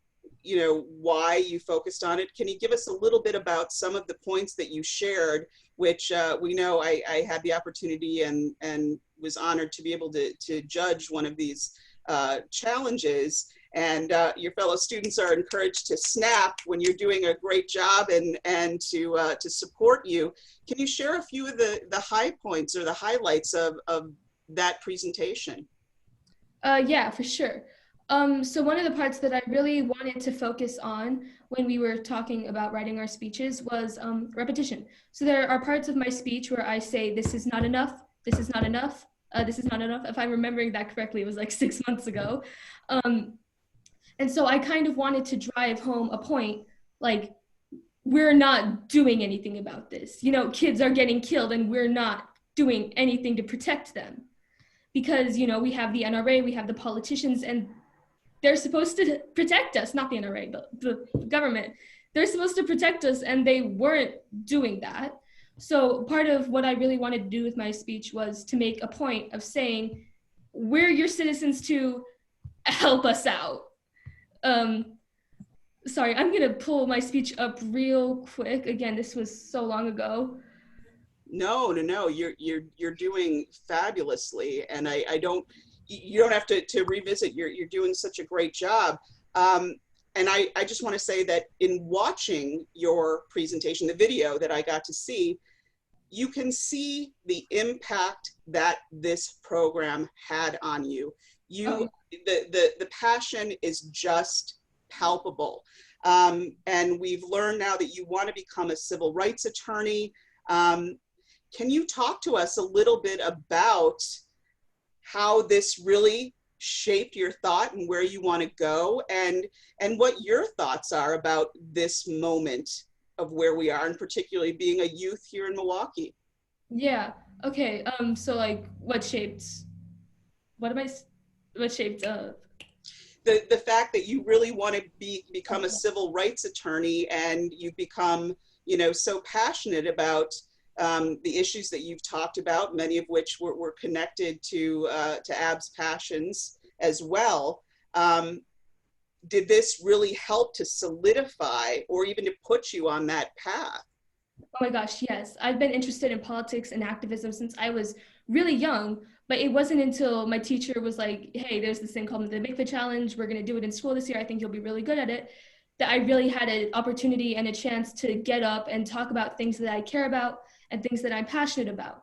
why you focused on it. Can you give us a little bit about some of the points that you shared, which we know I had the opportunity and was honored to be able to judge one of these challenges. And your fellow students are encouraged to snap when you're doing a great job and to support you. Can you share a few of the high points or the highlights of that presentation? Yeah, for sure. So one of the parts that I really wanted to focus on when we were talking about writing our speeches was repetition. So there are parts of my speech where I say, this is not enough, this is not enough, this is not enough. If I'm remembering that correctly, it was like 6 months ago. And so I kind of wanted to drive home a point, like, we're not doing anything about this. Kids are getting killed and we're not doing anything to protect them. Because, we have the NRA, we have the politicians, and they're supposed to protect us, not the NRA, but the government. They're supposed to protect us, and they weren't doing that. So part of what I really wanted to do with my speech was to make a point of saying, we're your citizens to help us out. Sorry, I'm gonna pull my speech up real quick. Again, this was so long ago. No, you're doing fabulously, and you don't have to revisit. You're doing such a great job. And I just want to say that in watching your presentation, the video that I got to see, you can see the impact that this program had on you. The passion is just palpable. And we've learned now that you want to become a civil rights attorney. Can you talk to us a little bit about how this really shaped your thought and where you want to go, and what your thoughts are about this moment of where we are, and particularly being a youth here in Milwaukee? Yeah. Okay. So like, what shaped? The fact that you really want to become a civil rights attorney, and you've become, so passionate about the issues that you've talked about, many of which were connected to Ab's passions as well. Did this really help to solidify or even to put you on that path? Oh my gosh, yes. I've been interested in politics and activism since I was really young, but it wasn't until my teacher was like, hey, there's this thing called the Mikvah Challenge. We're going to do it in school this year. I think you'll be really good at it. That I really had an opportunity and a chance to get up and talk about things that I care about and things that I'm passionate about.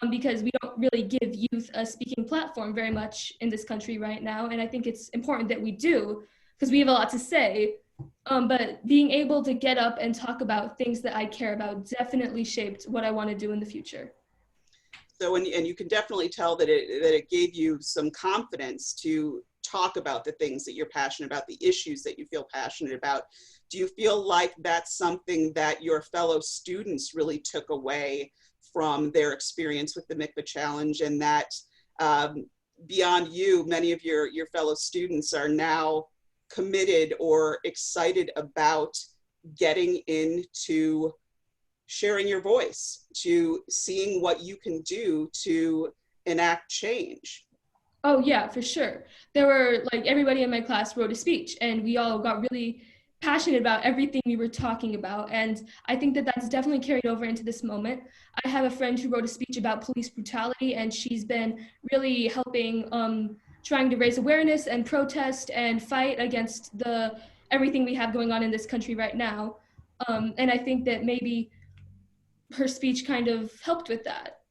Because we don't really give youth a speaking platform very much in this country right now. And I think it's important that we do, because we have a lot to say. But being able to get up and talk about things that I care about definitely shaped what I want to do in the future. So, and you can definitely tell that it gave you some confidence to talk about the things that you're passionate about, the issues that you feel passionate about. Do you feel like that's something that your fellow students really took away from their experience with the Mikvah Challenge, and that beyond you, many of your fellow students are now committed or excited about getting into sharing your voice, to seeing what you can do to enact change? Oh yeah, for sure. There were, like, everybody in my class wrote a speech, and we all got really passionate about everything we were talking about. And I think that that's definitely carried over into this moment. I have a friend who wrote a speech about police brutality, and she's been really helping trying to raise awareness and protest and fight against everything we have going on in this country right now. And I think that maybe her speech kind of helped with that.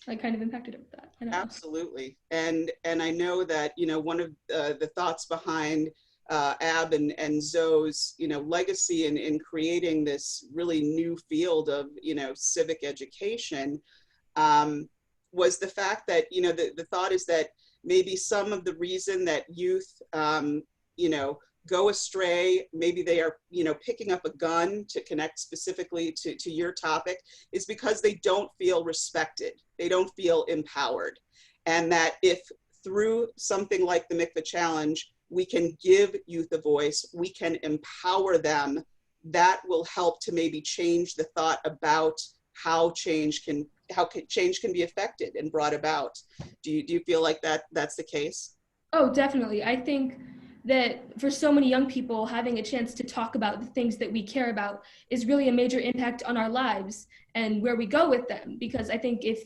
like kind of impacted with that. I don't know. Absolutely. And I know that, you know, one of the thoughts behind Ab and Zoe's, you know, legacy in creating this really new field of, you know, civic education was the fact that, you know, the thought is that maybe some of the reason that youth, you know, go astray, maybe they are, you know, picking up a gun, to connect specifically to your topic, is because they don't feel respected. They don't feel empowered. And that if through something like the Mikvah Challenge, we can give youth a voice, we can empower them, that will help to maybe change the thought about how change can be affected and brought about. Do you feel like that's the case? Oh, definitely. I think that for so many young people, having a chance to talk about the things that we care about is really a major impact on our lives and where we go with them. Because I think if,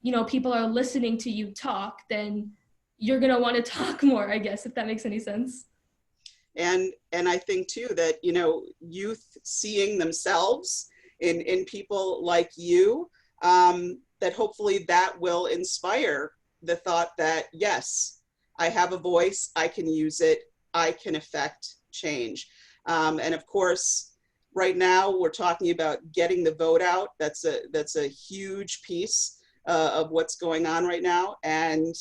you know, people are listening to you talk, then you're going to want to talk more, I guess, if that makes any sense. And I think too that, you know, youth seeing themselves in people like you, that hopefully that will inspire the thought that, yes, I have a voice, I can use it, I can affect change. And of course, right now we're talking about getting the vote out. That's a huge piece of what's going on right now. And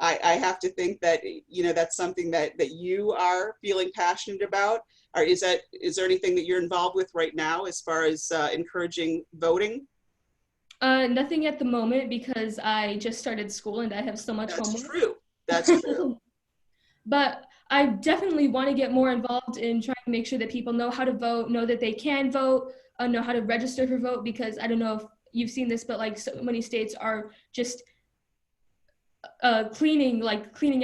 I have to think that, you know, that's something that you are feeling passionate about. Or is there anything that you're involved with right now as far as encouraging voting? Nothing at the moment, because I just started school and I have so much homework. That's true. That's true. But I definitely want to get more involved in trying to make sure that people know how to vote, know that they can vote, know how to register for vote, because I don't know if you've seen this, but like so many states are just cleaning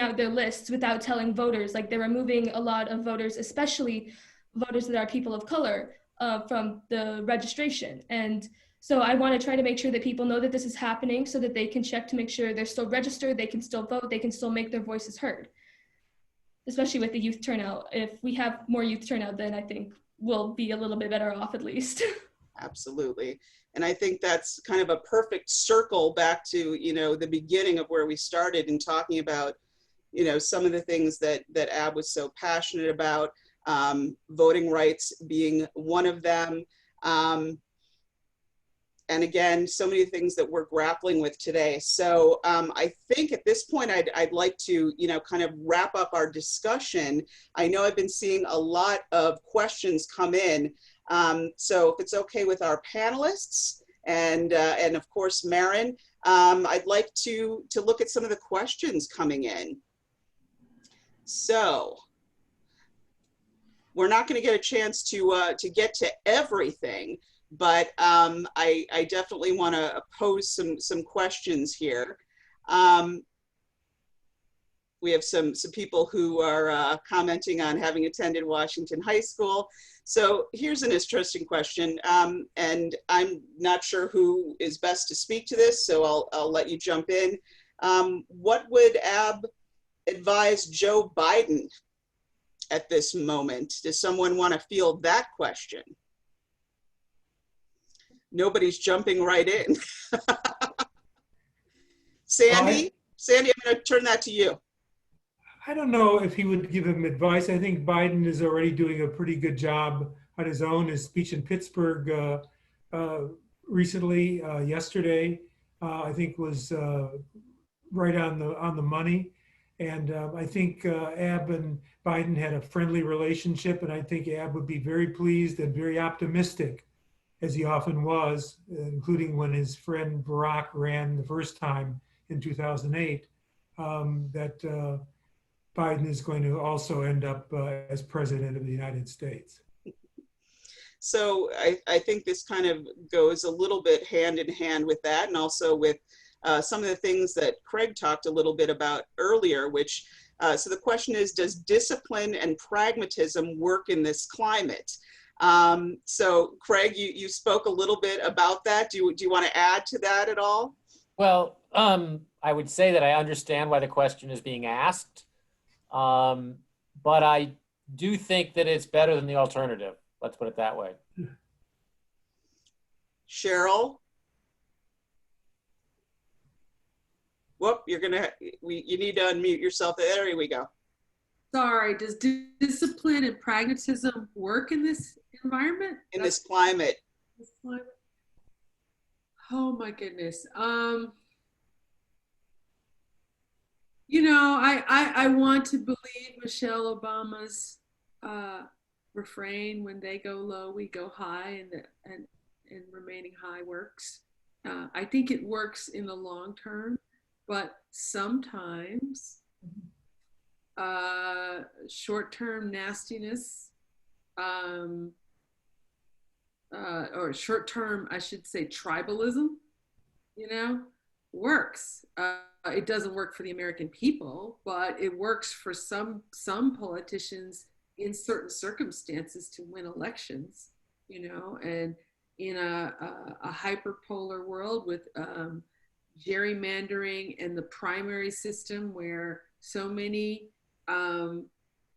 out their lists without telling voters. Like they're removing a lot of voters, especially voters that are people of color, from the registration. And so I want to try to make sure that people know that this is happening so that they can check to make sure they're still registered, they can still vote, they can still make their voices heard. Especially with the youth turnout. If we have more youth turnout, then I think we'll be a little bit better off at least. Absolutely. And I think that's kind of a perfect circle back to, you know, the beginning of where we started in talking about, you know, some of the things that Ab was so passionate about, voting rights being one of them. And again, so many things that we're grappling with today. So I think at this point, I'd like to, you know, kind of wrap up our discussion. I know I've been seeing a lot of questions come in. So if it's okay with our panelists and of course, Marin, I'd like to look at some of the questions coming in. So we're not going to get a chance to get to everything, but I definitely want to pose some questions here. We have some people who are commenting on having attended Washington High School. So here's an interesting question, and I'm not sure who is best to speak to this, so I'll let you jump in. What would Ab advise Joe Biden at this moment? Does someone want to field that question? Nobody's jumping right in. Sandy, I'm going to turn that to you. I don't know if he would give him advice. I think Biden is already doing a pretty good job on his own. His speech in Pittsburgh recently, yesterday, I think was right on the money. And I think Ab and Biden had a friendly relationship, and I think Ab would be very pleased and very optimistic, as he often was, including when his friend Barack ran the first time in 2008, that Biden is going to also end up as president of the United States. So I think this kind of goes a little bit hand in hand with that, and also with some of the things that Craig talked a little bit about earlier, which, so the question is, does discipline and pragmatism work in this climate? So Craig, you spoke a little bit about that. Do you want to add to that at all? Well, I would say that I understand why the question is being asked, but I do think that it's better than the alternative. Let's put it that way. Sheryll? Whoop, you need to unmute yourself. There we go. Sorry, does discipline and pragmatism work in this environment? In this climate. This climate? Oh my goodness. You know, I want to believe Michelle Obama's refrain, when they go low, we go high, and remaining high works. I think it works in the long term, but sometimes short-term nastiness, or short-term, I should say, tribalism, you know, works. It doesn't work for the American people, but it works for some politicians in certain circumstances to win elections, you know, and in a hyperpolar world with gerrymandering and the primary system, where so many,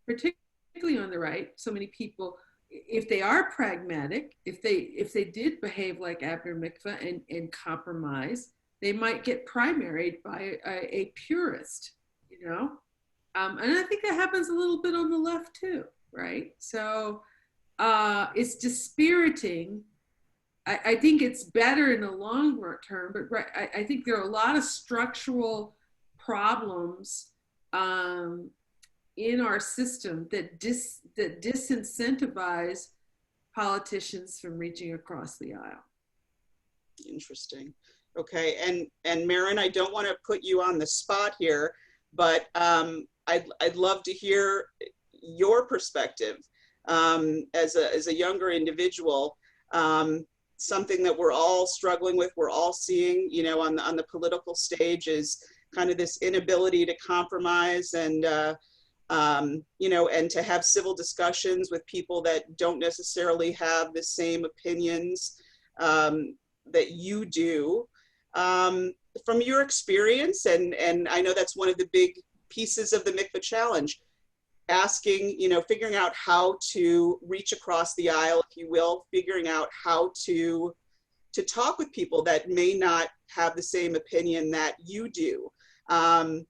particularly on the right, so many people, if they are pragmatic, if they did behave like Abner Mikva and compromise, they might get primaried by a purist, you know? And I think that happens a little bit on the left too, right? So it's dispiriting. I think it's better in the long term, but I think there are a lot of structural problems in our system that disincentivize politicians from reaching across the aisle. Interesting. Okay, and Marin, I don't want to put you on the spot here, but I'd love to hear your perspective as a younger individual. Something that we're all struggling with, we're all seeing, you know, on the political stage, is kind of this inability to compromise and you know, and to have civil discussions with people that don't necessarily have the same opinions that you do. From your experience, and I know that's one of the big pieces of the Mikvah Challenge, asking, you know, figuring out how to reach across the aisle, if you will, figuring out how to talk with people that may not have the same opinion that you do. Do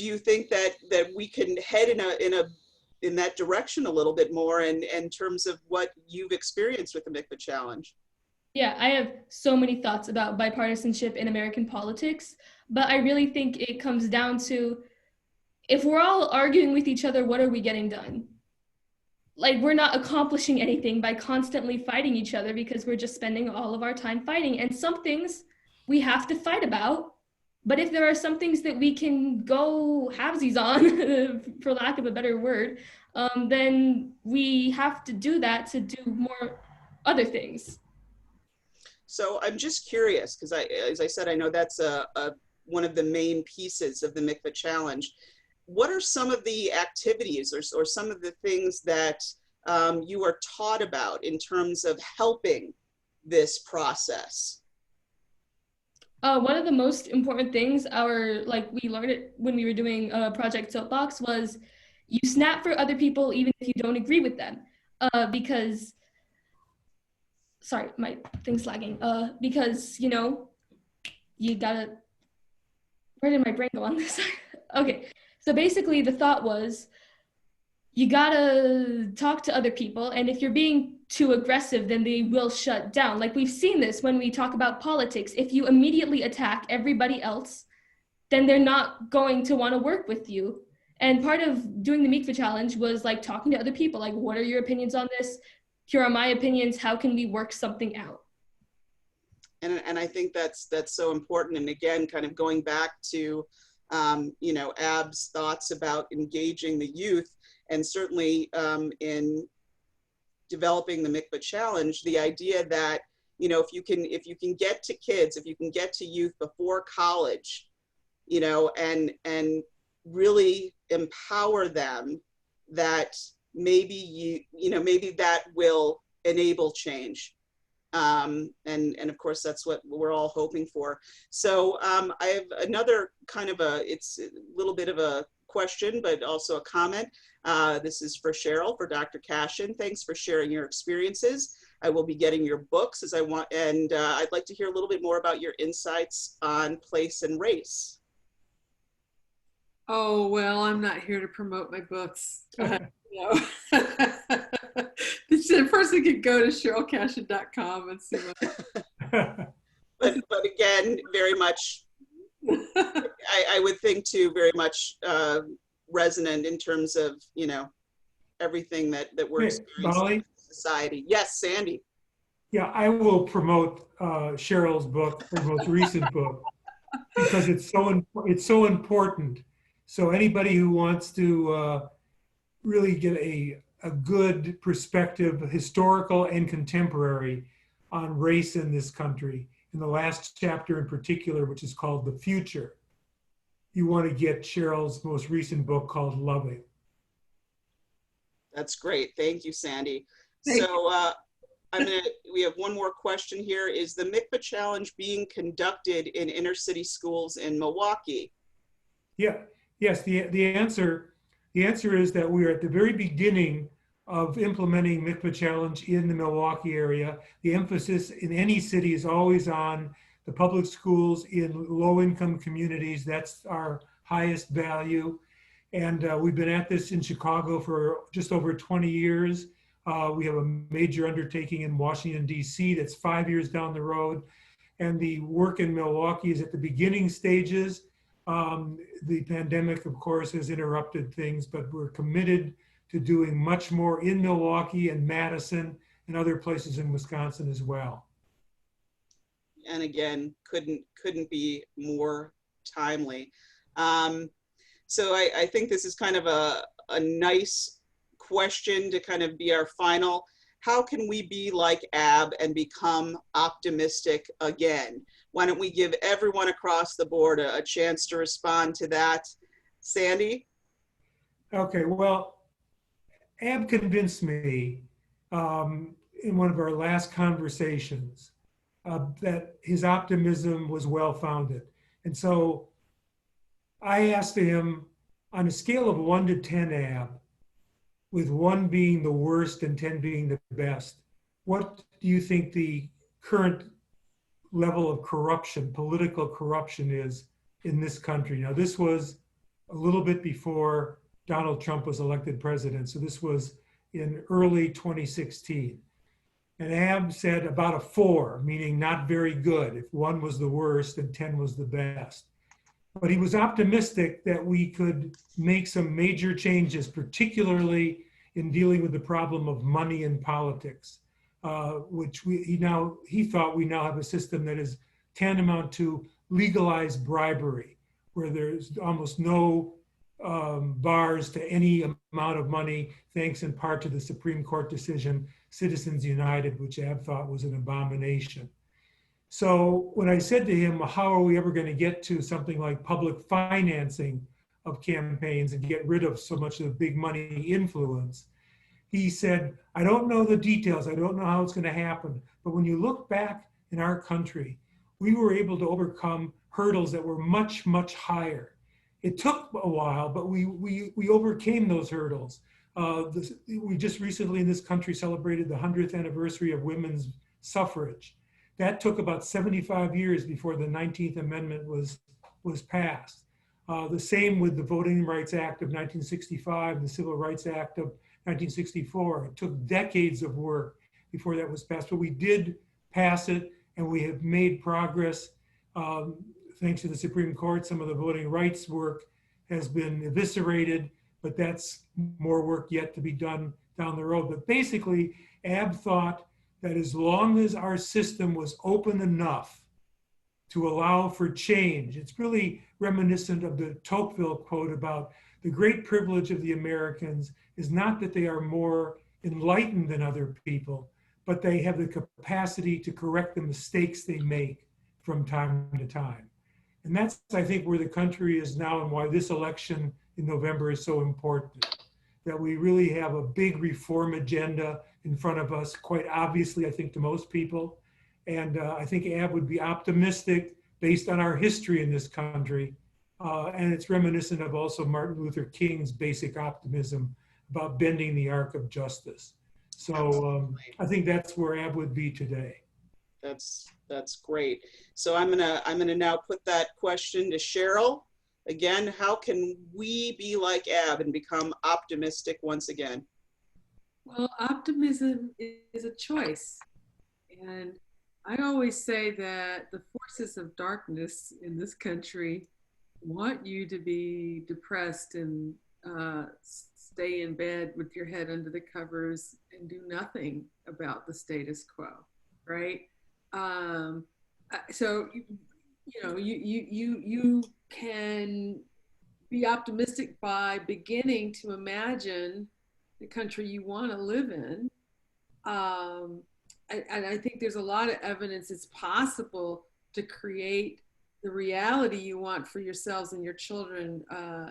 you think that we can head in that direction a little bit more in terms of what you've experienced with the Mikvah Challenge? Yeah, I have so many thoughts about bipartisanship in American politics, but I really think it comes down to, if we're all arguing with each other, what are we getting done? Like, we're not accomplishing anything by constantly fighting each other, because we're just spending all of our time fighting. And some things we have to fight about, but if there are some things that we can go halvesies on, for lack of a better word, then we have to do that to do more other things. So I'm just curious, because as I said, I know that's one of the main pieces of the Mikvah Challenge. What are some of the activities or some of the things that you are taught about in terms of helping this process? One of the most important things we learned it when we were doing Project Soapbox, was you snap for other people even if you don't agree with them. Because, sorry, my thing's lagging. Because, you know, you gotta, where did my brain go on this? Okay, so basically the thought was, you gotta talk to other people, and if you're being too aggressive, then they will shut down. Like, we've seen this when we talk about politics. If you immediately attack everybody else, then they're not going to want to work with you. And part of doing the Mikvah Challenge was like talking to other people, like, what are your opinions on this? Here are my opinions. How can we work something out? And I think that's so important. And again, kind of going back to you know, Ab's thoughts about engaging the youth, and certainly in developing the Mikvah Challenge, the idea that, you know, if you can get to kids, if you can get to youth before college, you know, and really empower them, that maybe maybe that will enable change. And of course, that's what we're all hoping for. So I have another kind of it's a little bit of a question, but also a comment. This is for Sheryll, for Dr. Cashin. Thanks for sharing your experiences. I will be getting your books as I want, and I'd like to hear a little bit more about your insights on place and race. Oh, well, I'm not here to promote my books. No. The person could go to SherylCashin.com and see what. But again, very much, I would think too, very much resonant in terms of, you know, everything that we're experiencing in society. Yes, Sandy. Yeah, I will promote Sheryll's book, her most recent book, because it's so important. So anybody who wants to really get a good perspective, historical and contemporary, on race in this country, in the last chapter in particular, which is called The Future, you want to get Sheryll's most recent book called Loving. That's great. Thank you, Sandy. Thank So we have one more question here. Is the Mikvah Challenge being conducted in inner city schools in Milwaukee? Yeah, yes, the answer is that we are at the very beginning of implementing Mikvah Challenge in the Milwaukee area. The emphasis in any city is always on the public schools in low-income communities. That's our highest value. And we've been at this in Chicago for just over 20 years. We have a major undertaking in Washington, D.C. that's 5 years down the road. And the work in Milwaukee is at the beginning stages. The pandemic, of course, has interrupted things, but we're committed to doing much more in Milwaukee and Madison and other places in Wisconsin as well. And again, couldn't be more timely. So I think this is kind of a nice question to kind of be our final. How can we be like Ab and become optimistic again? Why don't we give everyone across the board a chance to respond to that? Sandy? Okay, well, Ab convinced me in one of our last conversations that his optimism was well-founded. And so I asked him, on a scale of 1 to 10, Ab, with 1 being the worst and 10 being the best, what do you think the current level of corruption, political corruption, is in this country? Now, this was a little bit before Donald Trump was elected president. So this was in early 2016. And Ab said about a 4, meaning not very good, if 1 was the worst and 10 was the best. But he was optimistic that we could make some major changes, particularly in dealing with the problem of money in politics, which he thought we now have a system that is tantamount to legalized bribery, where there's almost no bars to any amount of money, thanks in part to the Supreme Court decision, Citizens United, which Ab thought was an abomination. So when I said to him, how are we ever going to get to something like public financing of campaigns and get rid of so much of the big money influence, he said, I don't know the details. I don't know how it's going to happen. But when you look back in our country, we were able to overcome hurdles that were much, much higher. It took a while, but we overcame those hurdles. We just recently in this country celebrated the 100th anniversary of women's suffrage. That took about 75 years before the 19th Amendment was passed. The same with the Voting Rights Act of 1965, the Civil Rights Act of 1964. It took decades of work before that was passed, but we did pass it, and we have made progress. Thanks to the Supreme Court, some of the voting rights work has been eviscerated, but that's more work yet to be done down the road. But basically, Ab thought that as long as our system was open enough to allow for change, it's really reminiscent of the Tocqueville quote about the great privilege of the Americans is not that they are more enlightened than other people, but they have the capacity to correct the mistakes they make from time to time. And that's, I think, where the country is now and why this election in November is so important, that we really have a big reform agenda in front of us, quite obviously, I think, to most people. And I think Ab would be optimistic based on our history in this country. And it's reminiscent of also Martin Luther King's basic optimism about bending the arc of justice. So I think that's where AB would be today. That's great. So I'm gonna now put that question to Sheryll. Again, how can we be like Ab and become optimistic once again? Well, optimism is a choice. And I always say that the forces of darkness in this country want you to be depressed and stay in bed with your head under the covers and do nothing about the status quo, right? So, you know, you can be optimistic by beginning to imagine the country you want to live in. And I think there's a lot of evidence it's possible to create the reality you want for yourselves and your children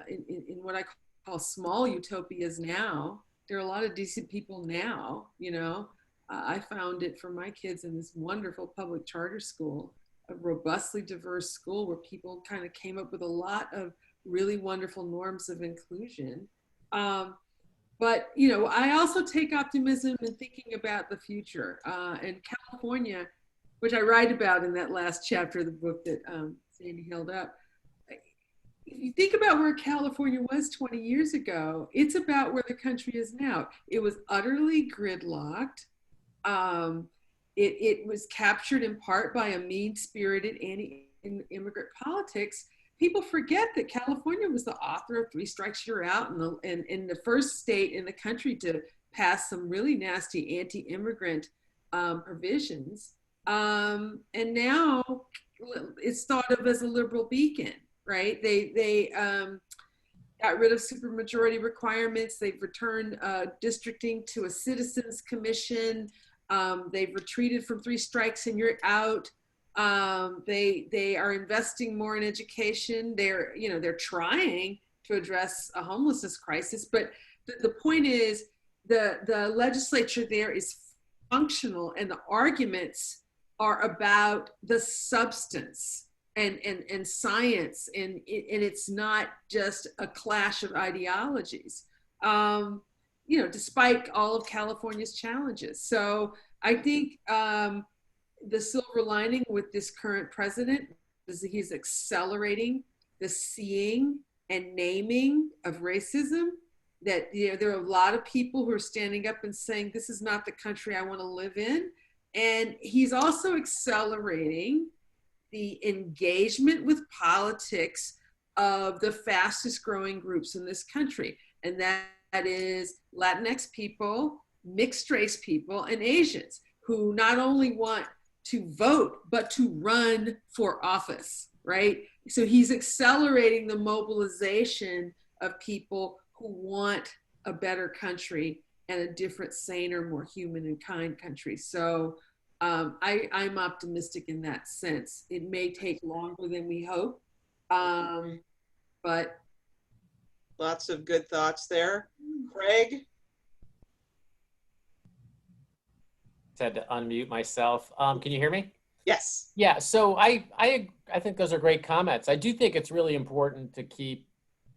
in what I call small utopias now. There are a lot of decent people now, you know. I found it for my kids in this wonderful public charter school, a robustly diverse school where people kind of came up with a lot of really wonderful norms of inclusion. But, you know, I also take optimism in thinking about the future. And California, which I write about in that last chapter of the book that Sandy held up, if you think about where California was 20 years ago, it's about where the country is now. It was utterly gridlocked. It was captured in part by a mean-spirited anti-immigrant politics. People forget that California was the author of 3 Strikes You're Out and the first state in the country to pass some really nasty anti-immigrant provisions. And now it's thought of as a liberal beacon, right? They got rid of supermajority requirements. They've returned districting to a citizens commission. They've retreated from 3 strikes and you're out. They are investing more in education. They're trying to address a homelessness crisis, but the point is the legislature there is functional and the arguments are about the substance and science and it's not just a clash of ideologies, despite all of California's challenges. So I think the silver lining with this current president is that he's accelerating the seeing and naming of racism, that there are a lot of people who are standing up and saying, this is not the country I want to live in. And he's also accelerating the engagement with politics of the fastest growing groups in this country. And that is Latinx people, mixed race people, and Asians, who not only want to vote, but to run for office, right? So he's accelerating the mobilization of people who want a better country and a different, saner, more human and kind country. So I'm optimistic in that sense. It may take longer than we hope, but. Lots of good thoughts there. Craig? Had to unmute myself. Can you hear me? Yes. Yeah, so I think those are great comments. I do think it's really important to keep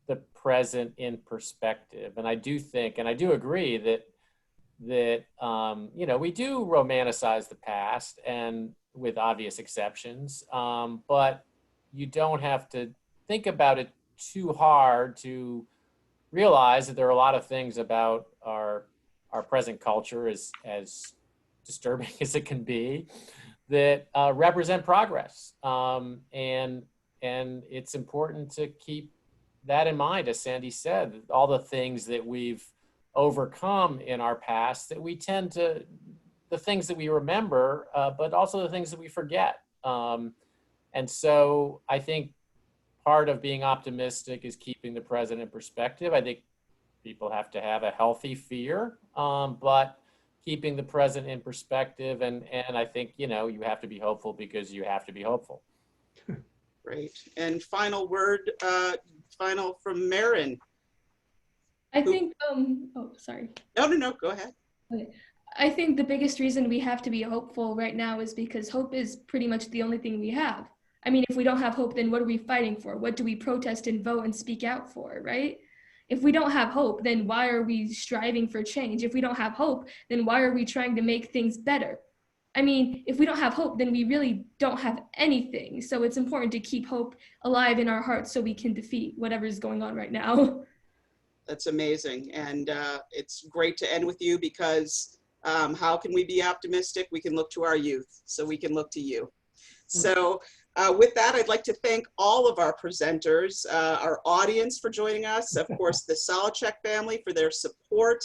the present in perspective. And I do think, and I do agree that we do romanticize the past, and with obvious exceptions, but you don't have to think about it too hard to realize that there are a lot of things about our present culture, as disturbing as it can be, that represent progress. And it's important to keep that in mind, as Sandy said, all the things that we've overcome in our past, that we tend to, the things that we remember, but also the things that we forget. And so I think part of being optimistic is keeping the present in perspective. I think people have to have a healthy fear, but keeping the present in perspective. And I think, you have to be hopeful because you have to be hopeful. Great. And final word, final from Marin. I think, oh, sorry. No, go ahead. Okay. I think the biggest reason we have to be hopeful right now is because hope is pretty much the only thing we have. I mean, if we don't have hope, then what are we fighting for? What do we protest and vote and speak out for, right? If we don't have hope, then why are we striving for change? If we don't have hope, then why are we trying to make things better? I mean, if we don't have hope, then we really don't have anything. So it's important to keep hope alive in our hearts so we can defeat whatever's going on right now. That's amazing. And it's great to end with you because how can we be optimistic? We can look to our youth, so we can look to you. So with that, I'd like to thank all of our presenters, our audience for joining us, of course, the Solowcheck family for their support.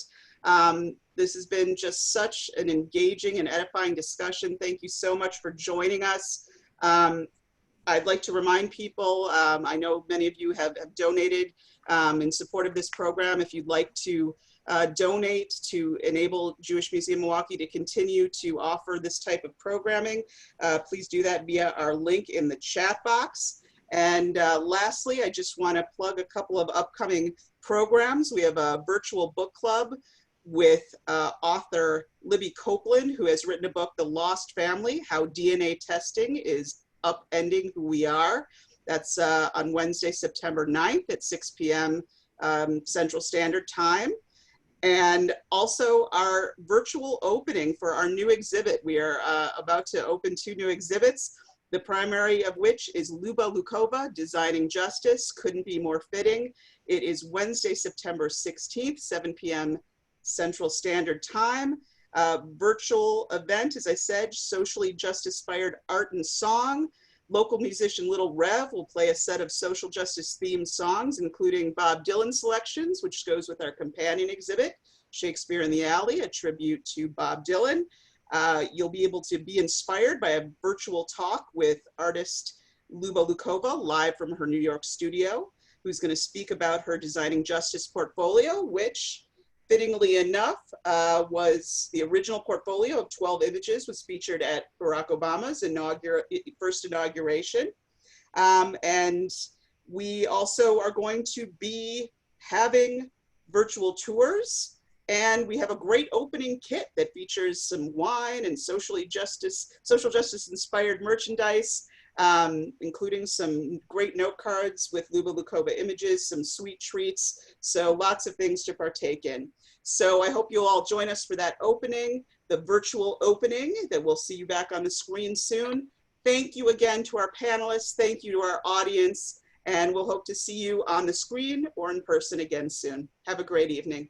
This has been just such an engaging and edifying discussion. Thank you so much for joining us. I'd like to remind people, I know many of you have donated in support of this program. If you'd like to donate to enable Jewish Museum Milwaukee to continue to offer this type of programming, please do that via our link in the chat box. And lastly, I just want to plug a couple of upcoming programs. We have a virtual book club with author Libby Copeland, who has written a book, The Lost Family, How DNA Testing is Upending Who We Are. That's on Wednesday, September 9th at 6 p.m. Central Standard Time. And also our virtual opening for our new exhibit. We are about to open 2 new exhibits, the primary of which is Luba Lukova, Designing Justice, couldn't be more fitting. It is Wednesday, September 16th, 7 p.m. Central Standard Time. Virtual event, as I said, socially justice-inspired art and song. Local musician Little Rev will play a set of social justice themed songs, including Bob Dylan selections, which goes with our companion exhibit, Shakespeare in the Alley, a tribute to Bob Dylan. You'll be able to be inspired by a virtual talk with artist Luba Lukova, live from her New York studio, who's going to speak about her Designing Justice portfolio, which, fittingly enough, was the original portfolio of 12 images, was featured at Barack Obama's first inauguration. And we also are going to be having virtual tours, and we have a great opening kit that features some wine and social justice inspired merchandise, including some great note cards with Luba Lukova images, some sweet treats, so lots of things to partake in. So I hope you'll all join us for that opening, the virtual opening, that we'll see you back on the screen soon. Thank you again to our panelists, thank you to our audience, and we'll hope to see you on the screen or in person again soon. Have a great evening.